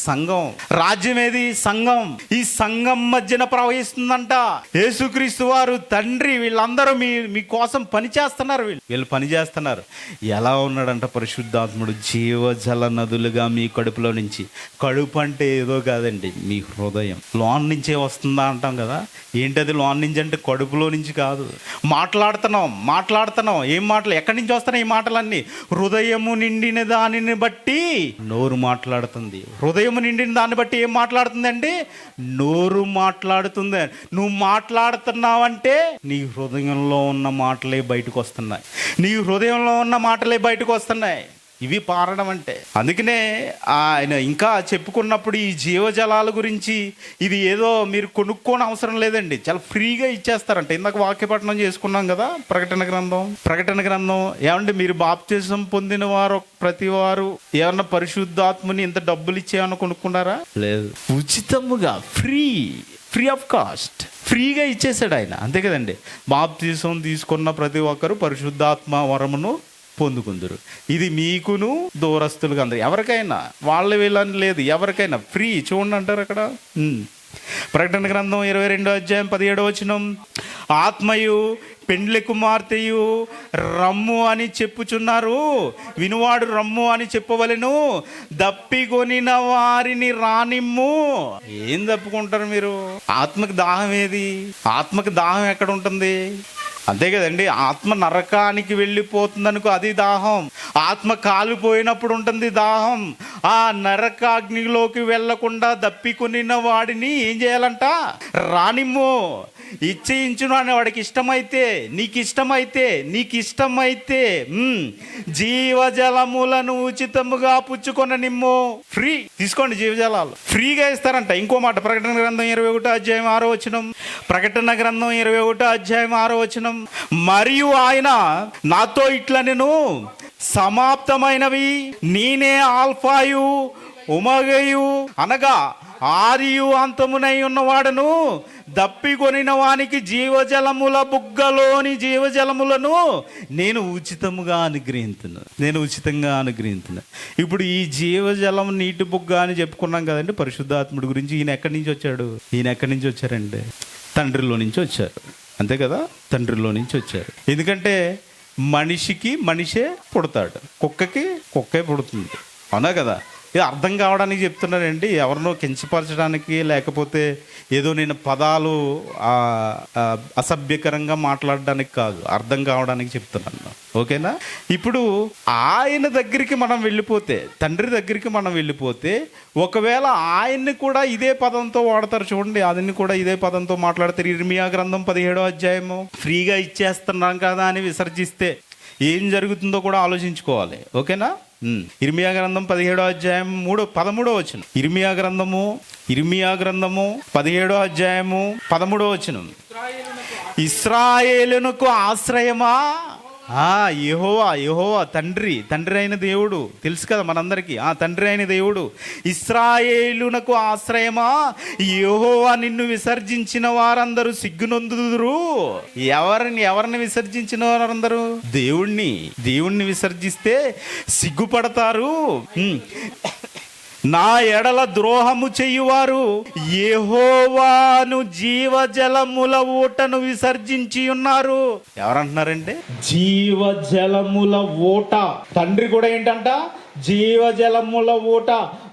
Speaker 7: సంఘం. రాజ్యం ఏది? సంఘం. ఈ సంఘం మధ్యన ప్రవహిస్తుందంట. యేసుక్రీస్తు వారు, తండ్రి వీళ్ళందరూ మీ కోసం పనిచేస్తున్నారు. వీళ్ళు పనిచేస్తున్నారు. ఎలా ఉన్నాడంట పరిశుద్ధాత్ముడు? జీవజల నదులుగా మీ కడుపులో నుంచి. కడుపు అంటే ఏదో కాదండి, మీ హృదయం లోన్ నుంచే వస్తుందా అంటాం కదా. ఏంటది లోన్ నుంచి అంటే? కడుపులో నుంచి కాదు. మాట్లాడుతున్నాం ఏం మాటలు? ఎక్కడి నుంచి వస్తున్నాయి ఈ మాటలు? హృదయము నిండిన దానిని బట్టి నోరు మాట్లాడుతుంది. హృదయము నిండిన దాన్ని బట్టి ఏం మాట్లాడుతుందండి? నోరు మాట్లాడుతుంది. నువ్వు మాట్లాడుతున్నావంటే నీ హృదయంలో ఉన్న మాటలే బయటకు వస్తున్నాయి. ఇవి పారడం అంటే. అందుకనే ఆయన ఇంకా చెప్పుకున్నప్పుడు ఈ జీవజలాల గురించి ఇది ఏదో మీరు కొనుక్కోని అవసరం లేదండి, చాలా ఫ్రీగా ఇచ్చేస్తారంట. ఇందాక వాక్యపఠనం చేసుకున్నాం కదా ప్రకటన గ్రంథం. ఏమంటే మీరు బాప్తిసం పొందిన వారు ప్రతి వారు ఏమన్నా పరిశుద్ధాత్మని ఇంత డబ్బులు ఇచ్చేమన్నా కొనుక్కున్నారా? లేదు. ఉచితముగా ఫ్రీ ఆఫ్ కాస్ట్ ఫ్రీగా ఇచ్చేసాడు ఆయన. అంతే కదండి. బాప్తిసం తీసుకున్న ప్రతి ఒక్కరు పరిశుద్ధాత్మ వరమును పొందుకుందరు. ఇది మీకును దూరస్తులుగా అందరు, ఎవరికైనా, వాళ్ళ వీళ్ళని లేదు, ఎవరికైనా ఫ్రీ. చూడండి అంటారు అక్కడ. ప్రకటన గ్రంథం 22వ అధ్యాయం 17వ వచనం. ఆత్మయు పెండ్లి కుమార్తెయు రమ్ము అని చెప్పుచున్నారు, వినువాడు రమ్ము అని చెప్పవలెను, దప్పికొనిన వారిని రానిమ్ము. ఏం తప్పుకుంటారు మీరు? ఆత్మకి దాహం ఏది? ఆత్మకి దాహం ఎక్కడ ఉంటుంది? అంతే కదండి. ఆత్మ నరకానికి వెళ్ళిపోతుందనుకో, అది దాహం. ఆత్మ కాలిపోయినప్పుడు ఉంటుంది దాహం. ఆ నరకాగ్నిలోకి వెళ్లకుండా దప్పికొనిన వాడిని ఏం చేయాలంట? రానిమ్ము. ఇచ్చేయించును అని వాడికి ఇష్టమైతే, నీకు ఇష్టమైతే జీవజలములను ఉచితముగా పుచ్చుకొన నిమ్ము. ఫ్రీ తీసుకోండి, జీవజలాలు ఫ్రీగా ఇస్తారంట. ఇంకో మాట ప్రకటన గ్రంథం 21వ అధ్యాయం 6వ వచనం. మరియు ఆయన నాతో ఇట్లా నేను సమాప్తమైనవి నేనే ఆల్ఫాయు ఒమేగాయు అనగా ఆదియు అంతమునై ఉన్నవాడను, దప్పికొనిన వానికి జీవజలముల బుగ్గలోని జీవజలములను నేను ఉచితంగా అనుగ్రహించును. ఇప్పుడు ఈ జీవజలం నీటి బుగ్గ అని చెప్పుకున్నాం కదండి పరిశుద్ధాత్ముడి గురించి. ఈయన ఎక్కడి నుంచి వచ్చారండి? తండ్రిలో నుంచి వచ్చారు. అంతే కదా, తండ్రిలో నుంచి వచ్చారు. ఎందుకంటే మనిషికి మనిషే పుడతాడు, కుక్కకి కుక్కే పుడుతుంది. అవునా కదా? ఇది అర్థం కావడానికి చెప్తున్నానండి, ఎవరినో కించపరచడానికి, లేకపోతే ఏదో నేను పదాలు అసభ్యకరంగా మాట్లాడడానికి కాదు, అర్థం కావడానికి చెప్తున్నాను. ఓకేనా? ఇప్పుడు ఆయన దగ్గరికి మనం వెళ్ళిపోతే, తండ్రి దగ్గరికి మనం వెళ్ళిపోతే, ఒకవేళ ఆయన్ని కూడా ఇదే పదంతో వాడతారు చూడండి, అదిని కూడా ఇదే పదంతో మాట్లాడతారు. ఇర్మియా గ్రంథం 17వ అధ్యాయము ఫ్రీగా ఇచ్చేస్తున్నాం కదా అని విసర్జిస్తే ఏం జరుగుతుందో కూడా ఆలోచించుకోవాలి. ఓకేనా? ఇర్మియా గ్రంథం 17వ అధ్యాయం 13వ వచనం. ఇర్మియా గ్రంథము 17వ అధ్యాయము 13వ వచనం. ఇశ్రాయేలునకు ఆశ్రయమా? యెహోవా తండ్రి అయిన దేవుడు తెలుసు కదా మనందరికీ. తండ్రి అయిన దేవుడు ఇశ్రాయేలునకు ఆశ్రయమా, యెహోవా నిన్ను విసర్జించిన వారందరూ సిగ్గునొందుదురు. ఎవరిని విసర్జించిన వారందరూ? దేవుణ్ణి విసర్జిస్తే సిగ్గుపడతారు. నా ఎడల ద్రోహము చెయ్యువారు యెహోవాను జీవజలముల ఊటను విసర్జించి ఉన్నారు. ఎవరంటున్నారంటే? జీవజలముల ఊట. తండ్రి కూడా ఏంటంట? జీవజలముల ఊట.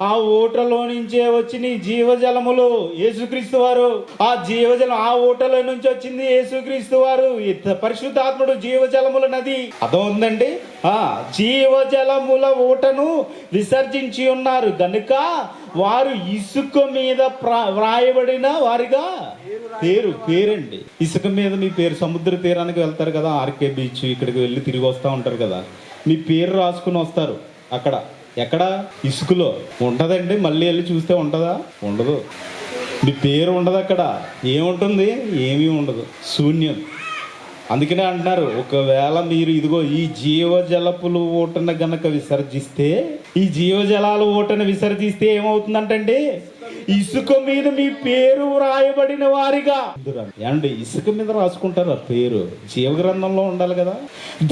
Speaker 7: ఆ ఊటలో నుంచే వచ్చిన జీవజలములు యేసుక్రీస్తు వారు. ఆ జీవజలం ఆ ఊటలో నుంచి వచ్చింది యేసుక్రీస్తు వారు. పరిశుద్ధాత్ముడు జీవజలముల నది. అదో ఉందండి. జీవజలముల ఊటను విసర్జించి ఉన్నారు గనుక వారు ఇసుక మీద వ్రాయబడిన వారిగా పేరండి. ఇసుక మీద మీ పేరు. సముద్ర తీరానికి వెళ్తారు కదా, ఆర్కే బీచ్, ఇక్కడికి వెళ్ళి తిరిగి వస్తూ ఉంటారు కదా, మీ పేరు రాసుకుని వస్తారు. అక్కడ ఎక్కడ? ఇసుకలో ఉంటదండి. మళ్ళీ వెళ్ళి చూస్తే ఉంటుందా? ఉండదు. మీ పేరు ఉండదు అక్కడ. ఏముంటుంది? ఏమీ ఉండదు, శూన్యం. అందుకనే అంటున్నారు, ఒకవేళ మీరు ఇదిగో ఈ జీవజలపులు ఊటను గనక విసర్జిస్తే, ఈ జీవజలాల ఊటను విసర్జిస్తే ఏమవుతుందంటండి? ఇసుక మీద మీ పేరు వ్రాయబడిన వారిగా. ఏమండి, ఇసుక మీద రాసుకుంటారు ఆ పేరు? జీవగ్రంథంలో ఉండాలి కదా,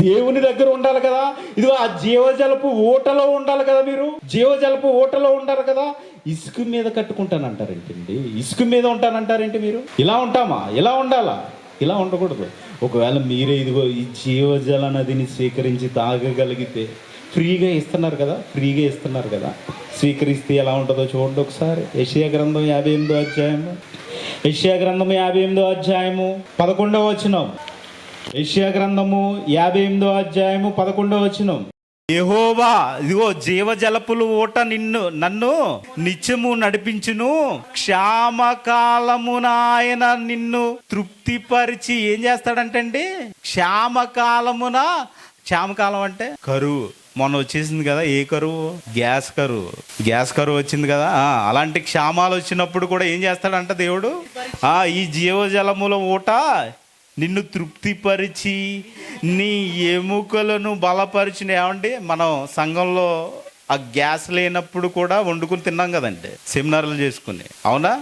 Speaker 7: దేవుని దగ్గర ఉండాలి కదా. ఇదిగో ఆ జీవజలపు ఊటలో ఉండాలి కదా, మీరు జీవజలపు ఊటలో ఉండాలి కదా. ఇసుక మీద కట్టుకుంటానంటారేంటండి? ఇసుక మీద ఉంటానంటారేంటి మీరు? ఇలా ఉంటామా? ఇలా ఉండాలా? ఇలా ఉండకూడదు. ఒకవేళ మీరే ఇదిగో ఈ జీవజల నదిని స్వీకరించి తాగగలిగితే, ఫ్రీగా ఇస్తున్నారు కదా, స్వీకరిస్తే ఎలా ఉంటుందో చూడండి ఒకసారి. యెషయా గ్రంథం 58వ అధ్యాయము, యెషయా గ్రంథము 58వ అధ్యాయము 11వ వచనం. యెషయా గ్రంథము 58వ అధ్యాయము 11వ వచనం. యెహోవా ఇదిగో జీవజలపులు ఊట నన్ను నిత్యము నడిపించును, క్షామకాలమున ఆయన నిన్ను తృప్తిపరిచి ఏం చేస్తాడంటండి? క్షామకాలం అంటే కరువు. మొన్న వచ్చేసింది కదా, ఏ కరువు? గ్యాస్ కరువు వచ్చింది కదా. అలాంటి క్షామాలు వచ్చినప్పుడు కూడా ఏం చేస్తాడంట దేవుడు? ఈ జీవజలముల ఊట నిన్ను తృప్తిపరిచి నీ ఎముకలను బలపరిచిన. ఏమండి, మనం సంఘంలో ఆ గ్యాస్ లేనప్పుడు కూడా వండుకుని తిన్నాం కదండి, సెమినార్లు చేసుకుని. అవునా?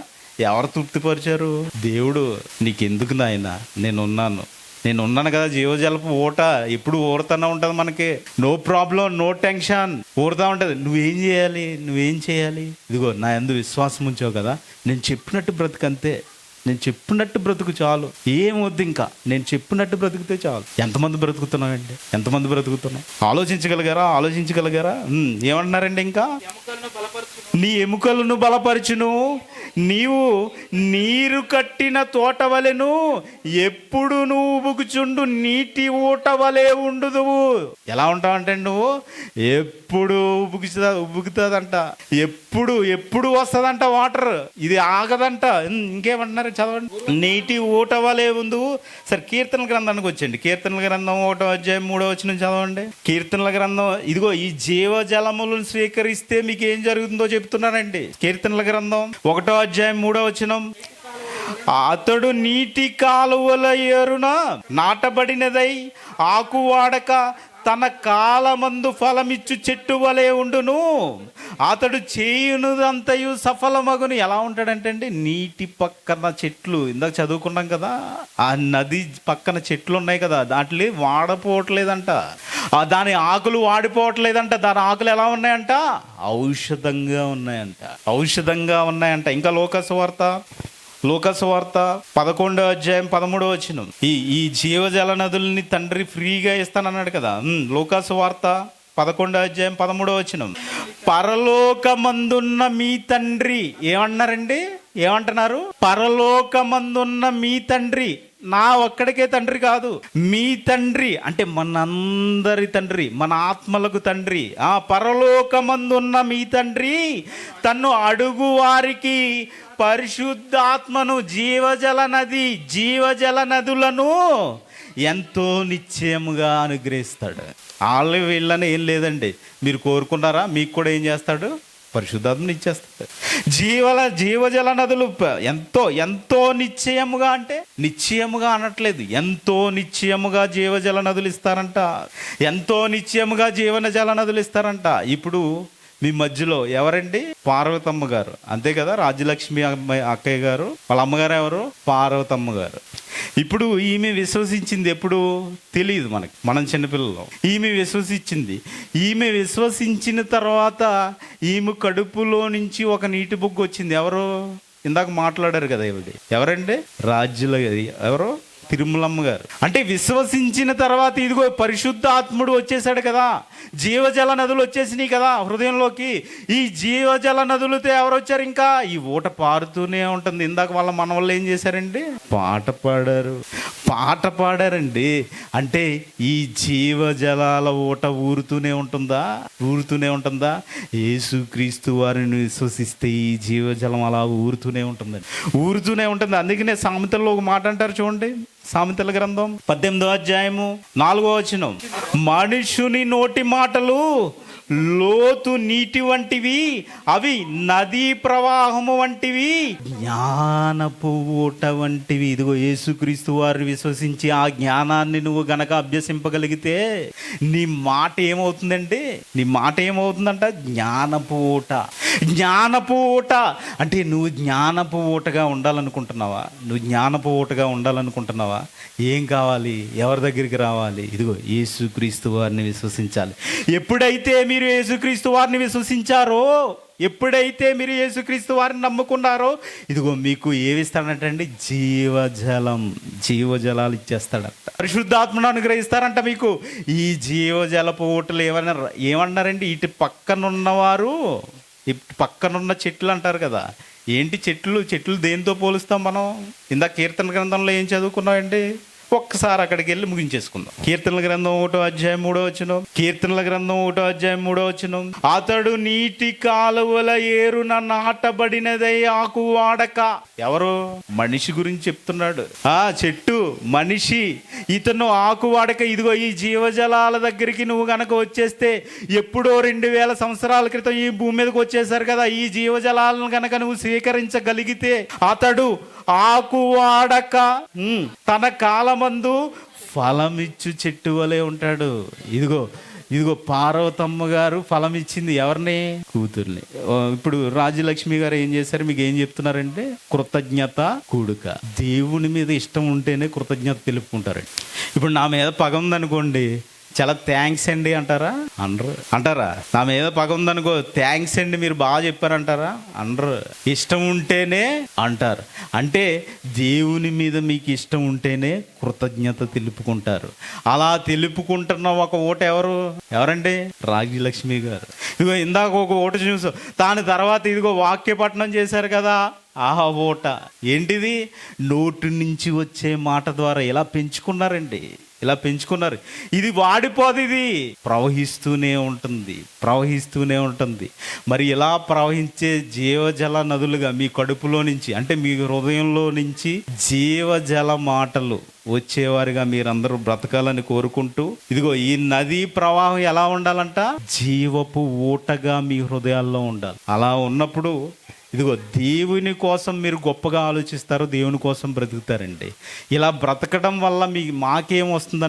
Speaker 7: ఎవరు తృప్తిపరిచారు? దేవుడు. నీకెందుకు నాయన, నేనున్నాను కదా. జీవజలపు ఊట ఎప్పుడు ఊరుతూనే ఉంటుంది మనకి. నో ప్రాబ్లం, నో టెన్షన్, ఊరుతూ ఉంటుంది. నువ్వేం చేయాలి? ఇదిగో నా యందు విశ్వాసం ఉంచావు కదా, నేను చెప్పినట్టు బ్రతుకంతే. నేను చెప్పినట్టు బ్రతుకు చాలు, ఏం వద్దు ఇంకా. నేను చెప్పినట్టు బ్రతుకుతే చాలు. ఎంతమంది బ్రతుకుతున్నాం? ఆలోచించగలిగారా? ఏమంటున్నారండి? ఇంకా నీ ఎముకలను బలపరచును, నీవు నీరు కట్టిన తోట వలెను, ఎప్పుడు నువ్వు ఉబుకుచుండు నీటి ఊట వలె ఉండుదువు. ఎలా ఉంటావంటే నువ్వు ఎప్పుడు ఉబుకుతుందంట, ఎప్పుడు వస్తుందంట వాటర్, ఇది ఆగదంట. ఇంకేమంటున్నారు చదవండి. నీటి ఊట వలె ఉందువు. సరే, కీర్తనల గ్రంథానికి వచ్చండి. కీర్తనల గ్రంథం 1వ అధ్యాయం 3వ వచనం చదవండి. కీర్తనల గ్రంథం ఇదిగో ఈ జీవజలములను స్వీకరిస్తే మీకు ఏం జరుగుతుందో చెప్తున్నానండి. కీర్తనల గ్రంథం 1వ అధ్యాయం 3వ వచనం. అతడు నీటి కాలువల ఏరున నాటబడినదై ఆకు వాడక తన కాలమందు ఫలమిచ్చు చెట్టు వలె ఉండును, అతడు చేయునుదంతయు సఫలమగును. ఎలా ఉంటాడంటే అండి, నీటి పక్కన చెట్లు, ఇందాక చదువుకున్నాం కదా, ఆ నది పక్కన చెట్లు ఉన్నాయి కదా, దాంట్లో వాడిపోవట్లేదంట, దాని ఆకులు వాడిపోవట్లేదంట. దాని ఆకులు ఎలా ఉన్నాయంట? ఔషధంగా ఉన్నాయంట. ఇంకా లోక సువార్త లూకాసు వార్త 11వ అధ్యాయం 13వ వచనం. ఈ జీవజల నదుల్ని తండ్రి ఫ్రీగా ఇస్తానన్నాడు కదా. లూకాసు వార్త 11వ అధ్యాయం 13వ వచనం. పరలోకమందున్న మీ తండ్రి ఏమన్నారండి? ఏమంటున్నారు? పరలోకమందున్న మీ తండ్రి, నా ఒక్కడికే తండ్రి కాదు, మీ తండ్రి అంటే మనందరి తండ్రి, మన ఆత్మలకు తండ్రి. ఆ పరలోకమందున్న మీ తండ్రి తన్ను అడుగు వారికి పరిశుద్ధాత్మను, జీవజల నదులను ఎంతో నిశ్చయముగా అనుగ్రహిస్తాడు. వాళ్ళు వీళ్ళని ఏం లేదండి, మీరు కోరుకున్నారా? మీకు కూడా ఏం చేస్తాడు? పరిశుద్ధాత్మను ఇచ్చేస్తాడు. జీవజల నదులు ఎంతో నిశ్చయముగా, అంటే నిశ్చయముగా అనట్లేదు, ఎంతో నిశ్చయముగా జీవజల నదులు ఇస్తారంట. ఎంతో నిశ్చయముగా జీవజల నదులు ఇస్తారంట. ఇప్పుడు మీ మధ్యలో ఎవరండి? పార్వతమ్మ గారు, అంతే కదా. రాజ్యలక్ష్మి అక్కయ్య గారు, వాళ్ళ అమ్మగారు ఎవరు? పార్వతమ్మ గారు. ఇప్పుడు ఈమె విశ్వసించింది ఎప్పుడు తెలియదు మనకి, మనం చిన్నపిల్లలు. ఈమె విశ్వసించిన తర్వాత ఈమె కడుపులో నుంచి ఒక నీటి బుగ్గ వచ్చింది. ఎవరు? ఇందాక మాట్లాడారు కదా, ఎవరండి? ఎవరు? తిరుమలమ్మ గారు. అంటే విశ్వసించిన తర్వాత ఇదిగో పరిశుద్ధాత్ముడు వచ్చేసాడు కదా, జీవజల నదులు వచ్చేసినాయి కదా హృదయంలోకి. ఈ జీవజల నదులతో ఎవరు వచ్చారు? ఇంకా ఈ ఊట పారుతూనే ఉంటుంది. ఇందాక వాళ్ళ మనవళ్ళు ఏం చేశారండి? పాట పాడారండి. అంటే ఈ జీవజలాల ఊట ఊరుతూనే ఉంటుందా? యేసుక్రీస్తు వారిని విశ్వసిస్తే ఈ జీవజలం అలా ఊరుతూనే ఉంటుంది. అందుకనే సామెతల్లో ఒక మాట అంటారు చూడండి, సామెతల గ్రంథం 18వ అధ్యాయము 4వ వచనం. మనుషుని నోటి మాటలు లోతు నీటి వంటివి, అవి నదీ ప్రవాహము వంటివి, జ్ఞానపు ఊట వంటివి. ఇదిగో యేసుక్రీస్తు వారిని విశ్వసించి ఆ జ్ఞానాన్ని నువ్వు గనక అభ్యసింపగలిగితే నీ మాట ఏమవుతుందంటే జ్ఞానపు ఊట. అంటే నువ్వు జ్ఞానపు ఊటగా ఉండాలనుకుంటున్నావా? ఏం కావాలి? ఎవరి దగ్గరికి రావాలి? ఇదిగో యేసుక్రీస్తు వారిని విశ్వసించాలి. ఎప్పుడైతే మీరు యేసుక్రీస్తు వారిని విశ్వసించారో, ఎప్పుడైతే మీరు యేసుక్రీస్తు వారిని నమ్ముకున్నారో, ఇదిగో మీకు ఏమిస్తాడంటే జీవజలాలు ఇచ్చేస్తాడంట. పరిశుద్ధాత్మను అనుగ్రహిస్తారంట మీకు. ఈ జీవజలపు ఊటలు ఏమన్నారండి? ఇటు పక్కనున్న చెట్లు అంటారు కదా. ఏంటి చెట్లు దేనితో పోలుస్తాం మనం? ఇందాక కీర్తన గ్రంథంలో ఏం చదువుకున్నామండి? ఒక్కసారి అక్కడికి వెళ్ళి ముగించేసుకుందాం. కీర్తనల గ్రంథం 1వ అధ్యాయం 3వ వచనం. అతడు నీటి కాలువల ఏరున నాటబడినదై ఆకు వాడక. ఎవరు? మనిషి గురించి చెప్తున్నాడు. చెట్టు, మనిషి, ఇతను ఆకు వాడక. ఇదిగో ఈ జీవజలాల దగ్గరికి నువ్వు గనక వచ్చేస్తే, ఎప్పుడో 2000 సంవత్సరాల క్రితం ఈ భూమి మీదకి వచ్చేసారు కదా, ఈ జీవజలాలను గనక నువ్వు స్వీకరించగలిగితే అతడు ఆకు వాడక తన కాలమందు ఫలమిచ్చు చెట్టు వలె ఉంటాడు. ఇదిగో పార్వతమ్మ గారు ఫలం ఇచ్చింది ఎవరిని? కూతుర్ని. ఇప్పుడు రాజ్యలక్ష్మి గారు ఏం చేశారు? మీకు ఏం చెప్తున్నారంటే కృతజ్ఞత కూడుక. దేవుని మీద ఇష్టం ఉంటేనే కృతజ్ఞత తెలుపుకుంటారండి. ఇప్పుడు నా మీద పగ ఉందనుకోండి, చాలా థ్యాంక్స్ అండి అంటారా? నా మీద పగ ఉందనుకో, థ్యాంక్స్ అండి మీరు బాగా చెప్పారంటారా? అనరు. ఇష్టం ఉంటేనే అంటారు. అంటే దేవుని మీద మీకు ఇష్టం ఉంటేనే కృతజ్ఞత తెలుపుకుంటారు. అలా తెలుపుకుంటున్న ఒక ఓట ఎవరండి? రాజ్యలక్ష్మి గారు. ఇదిగో ఇందాక ఒక ఓట చూసు, దాని తర్వాత ఇదిగో వాక్యపట్నం చేశారు కదా, ఆహా ఓట ఏంటిది? నోటి నుంచి వచ్చే మాట ద్వారా ఇలా పెంచుకున్నారు. ఇది వాడిపోదు, ఇది ప్రవహిస్తూనే ఉంటుంది. మరి ఇలా ప్రవహించే జీవజల నదులుగా మీ కడుపులో నుంచి, అంటే మీ హృదయంలో నుంచి జీవజల మాటలు వచ్చేవారిగా మీరందరూ బ్రతకాలని కోరుకుంటూ, ఇదిగో ఈ నదీ ప్రవాహం ఎలా ఉండాలంట? జీవపు ఊటగా మీ హృదయాల్లో ఉండాలి. అలా ఉన్నప్పుడు ఇదిగో దేవుని కోసం మీరు గొప్పగా ఆలోచిస్తారు, దేవుని కోసం బ్రతుకుతారండి. ఇలా బ్రతకడం వల్ల మాకేం వస్తుంది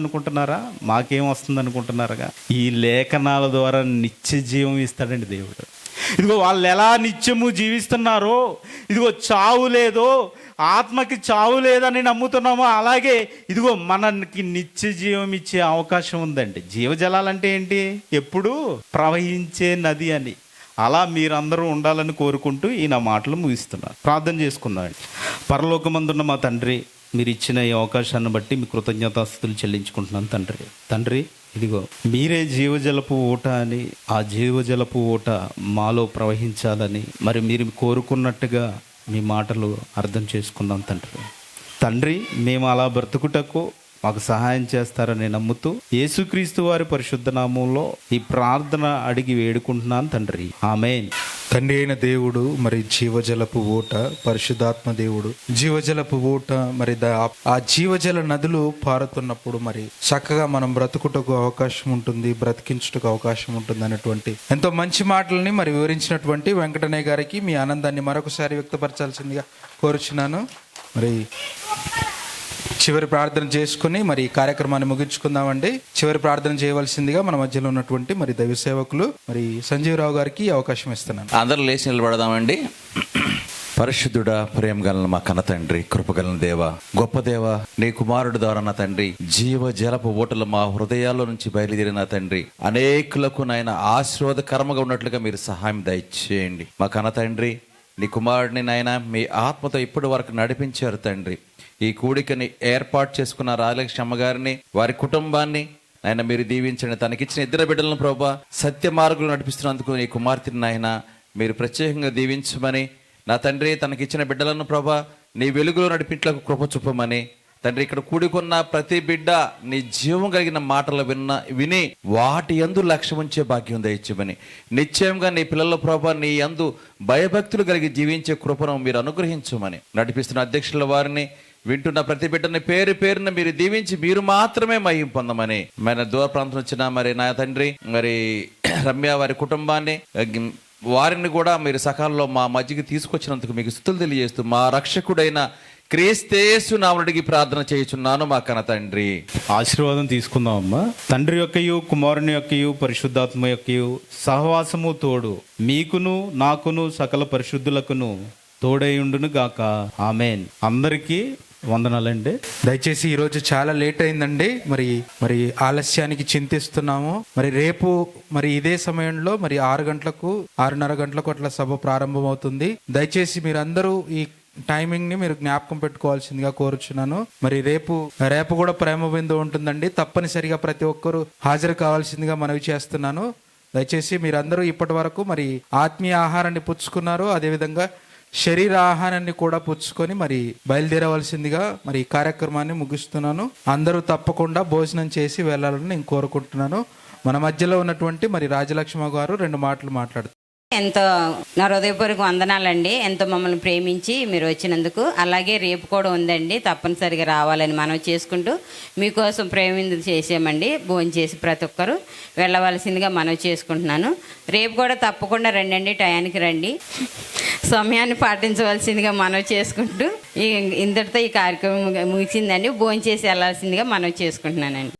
Speaker 7: అనుకుంటున్నారుగా? ఈ లేఖనాల ద్వారా నిత్య జీవం ఇస్తాడండి దేవుడు. ఇదిగో వాళ్ళు ఎలా నిత్యము జీవిస్తున్నారో, ఇదిగో చావు లేదో, ఆత్మకి చావు లేదని నమ్ముతున్నామో, అలాగే ఇదిగో మనకి నిత్య జీవం ఇచ్చే అవకాశం ఉందండి. జీవజలాలంటే ఏంటి? ఎప్పుడు ప్రవహించే నది అని. అలా మీరందరూ ఉండాలని కోరుకుంటూ ఈ నా మాటలు ముగిస్తున్నాను. ప్రార్థన చేసుకుందాం. పరలోకమందున్న మా తండ్రి, మీరు ఇచ్చిన ఈ అవకాశాన్ని బట్టి మీ కృతజ్ఞతాస్తుతులు చెల్లించుకుంటున్నాను తండ్రి. తండ్రి, ఇదిగో మీరే జీవజలపు ఊట అని, ఆ జీవజలపు ఊట మాలో ప్రవహించాలని మరి మీరు కోరుకున్నట్టుగా మీ మాటలు అర్థం చేసుకుందాం తండ్రి. తండ్రి, మేము అలా బ్రతుకుటకు మాకు సహాయం చేస్తారని నమ్ముతూ యేసుక్రీస్తు వారి పరిశుద్ధ నామంలో ఈ ప్రార్థన అడిగి వేడుకుంటున్నాను తండ్రి. ఆమేన్.
Speaker 1: తండ్రి అయిన దేవుడు, మరి జీవజలపు ఊట, పరిశుద్ధాత్మ దేవుడు, జీవజలపు ఊట, మరి ఆ జీవజల నదులు పారుతున్నప్పుడు మరి చక్కగా మనం బ్రతుకుటకు అవకాశం ఉంటుంది, బ్రతికించుటకు అవకాశం ఉంటుంది అనేటువంటి ఎంతో మంచి మాటలని మరి వివరించినటువంటి వెంకటనయ్య గారికి మీ ఆనందాన్ని మరొకసారి వ్యక్తపరచాల్సిందిగా కోరుచున్నాను. మరి చివరి ప్రార్థన చేసుకుని మరి ఈ కార్యక్రమాన్ని ముగించుకుందామండి. చివరి ప్రార్థన చేయవలసిందిగా మన మధ్యలో ఉన్నటువంటి మరి దైవ సేవకులు మరి సంజీవరావు గారికి అవకాశం ఇస్తున్నాను.
Speaker 2: అందరూ లేచి నిలబడదామండి. పరిశుద్ధుడా, ప్రేమ గలన మా కన్న తండ్రి, కృపగలన దేవ, గొప్ప దేవ, నీ కుమారుడు ద్వారా నా తండ్రి జీవ జలపు ఓటలు మా హృదయాల్లో నుంచి బయలుదేరిన తండ్రి అనేకులకు నాయన ఆశీర్వాదకరంగా ఉన్నట్లుగా మీరు సహాయం దయచేయండి. మా కన్న తండ్రి, నీ కుమారుడిని నాయన మీ ఆత్మతో ఇప్పటి వరకు నడిపించారు తండ్రి. ఈ కూడికని ఏర్పాటు చేసుకున్న రాజలక్ష్మి అమ్మగారిని, వారి కుటుంబాన్ని నాయన మీరు దీవించండి. తనకిచ్చిన ఇద్దరు బిడ్డలను ప్రభా సత్య మార్గంలో నడిపిస్తున్నందుకు నీ కుమార్తెని నాయన మీరు ప్రత్యేకంగా దీవించమని, నా తండ్రి తనకిచ్చిన బిడ్డలను ప్రభా నీ వెలుగులో నడిపించలకు కృప చూపమని, తండ్రి ఇక్కడ కూడుకున్న ప్రతి బిడ్డ నీ జీవం కలిగిన మాటలు విని వాటి యందు లక్ష్యం ఉంచే భాగ్యం దయచేయమని, నిశ్చయంగా నీ పిల్లల ప్రభా నీ యందు భయభక్తులు కలిగి జీవించే కృపను మీరు అనుగ్రహించమని, నడిపిస్తున్న అధ్యక్షుల వారిని, వింటున్న ప్రతి బిడ్డని పేరు పేరున మీరు దీవించి మీరు మాత్రమే మహిమ పొందమని, మన దూర ప్రాంతం వచ్చిన మరి నా తండ్రి మరి రమ్య వారి కుటుంబాన్ని, వారిని కూడా మీరు సకాలంలో మా మధ్యకి తీసుకొచ్చినందుకు మీకు స్తుతులు తెలియజేస్తూ మా రక్షకుడైన క్రీస్తేసు నామమున ప్రార్థన చేయుచున్నాను మా కన్న తండ్రి.
Speaker 7: ఆశీర్వాదం తీసుకుందాం అమ్మా. తండ్రి యొక్కయు, కుమారుని యొక్కయు, పరిశుద్ధాత్మ యొక్కయు సహవాసము తోడు మీకును నాకును సకల పరిశుద్ధులకును తోడైయుండును గాక. ఆమేన్. అందరికీ వందనాలండి.
Speaker 1: దయచేసి ఈరోజు చాలా లేట్ అయిందండి. మరి ఆలస్యానికి చింతిస్తున్నాము. మరి రేపు మరి ఇదే సమయంలో మరి 6 గంటలకు 6:30 గంటలకు అట్లా సభ ప్రారంభం అవుతుంది. దయచేసి మీరందరూ ఈ టైమింగ్ ని మీరు జ్ఞాపకం పెట్టుకోవాల్సిందిగా కోరుచున్నాను. మరి రేపు కూడా ప్రేమ బిందు ఉంటుందండి. తప్పనిసరిగా ప్రతి ఒక్కరూ హాజరు కావాల్సిందిగా మనవి చేస్తున్నాను. దయచేసి మీరందరూ ఇప్పటి వరకు మరి ఆత్మీయ ఆహారాన్ని పుచ్చుకున్నారు, అదేవిధంగా శరీర ఆహారాన్ని కూడా పుచ్చుకొని మరి బయలుదేరవలసిందిగా మరి ఈ కార్యక్రమాన్ని ముగిస్తున్నాను. అందరూ తప్పకుండా భోజనం చేసి వెళ్ళాలని నేను కోరుకుంటున్నాను. మన మధ్యలో ఉన్నటువంటి మరి రాజలక్ష్మ గారు 2 మాటలు మాట్లాడుతారు.
Speaker 3: ఎంతో నా హృదయపూర్వక వందనాలండి. ఎంతో మమ్మల్ని ప్రేమించి మీరు వచ్చినందుకు. అలాగే రేపు కూడా ఉందండి, తప్పనిసరిగా రావాలని మనం చేసుకుంటూ మీకోసం ప్రేమిందు చేసామండి. భోజనం చేసి ప్రతి ఒక్కరు వెళ్ళవలసిందిగా మనం చేసుకుంటున్నాను. రేపు కూడా తప్పకుండా రండి, టయానికి రండి, సమయాన్ని పాటించవలసిందిగా మనం చేసుకుంటూ ఇంతటితో ఈ కార్యక్రమం ముగిసిందండి. భోజనం చేసి వెళ్ళాల్సిందిగా మనం చేసుకుంటున్నానండి.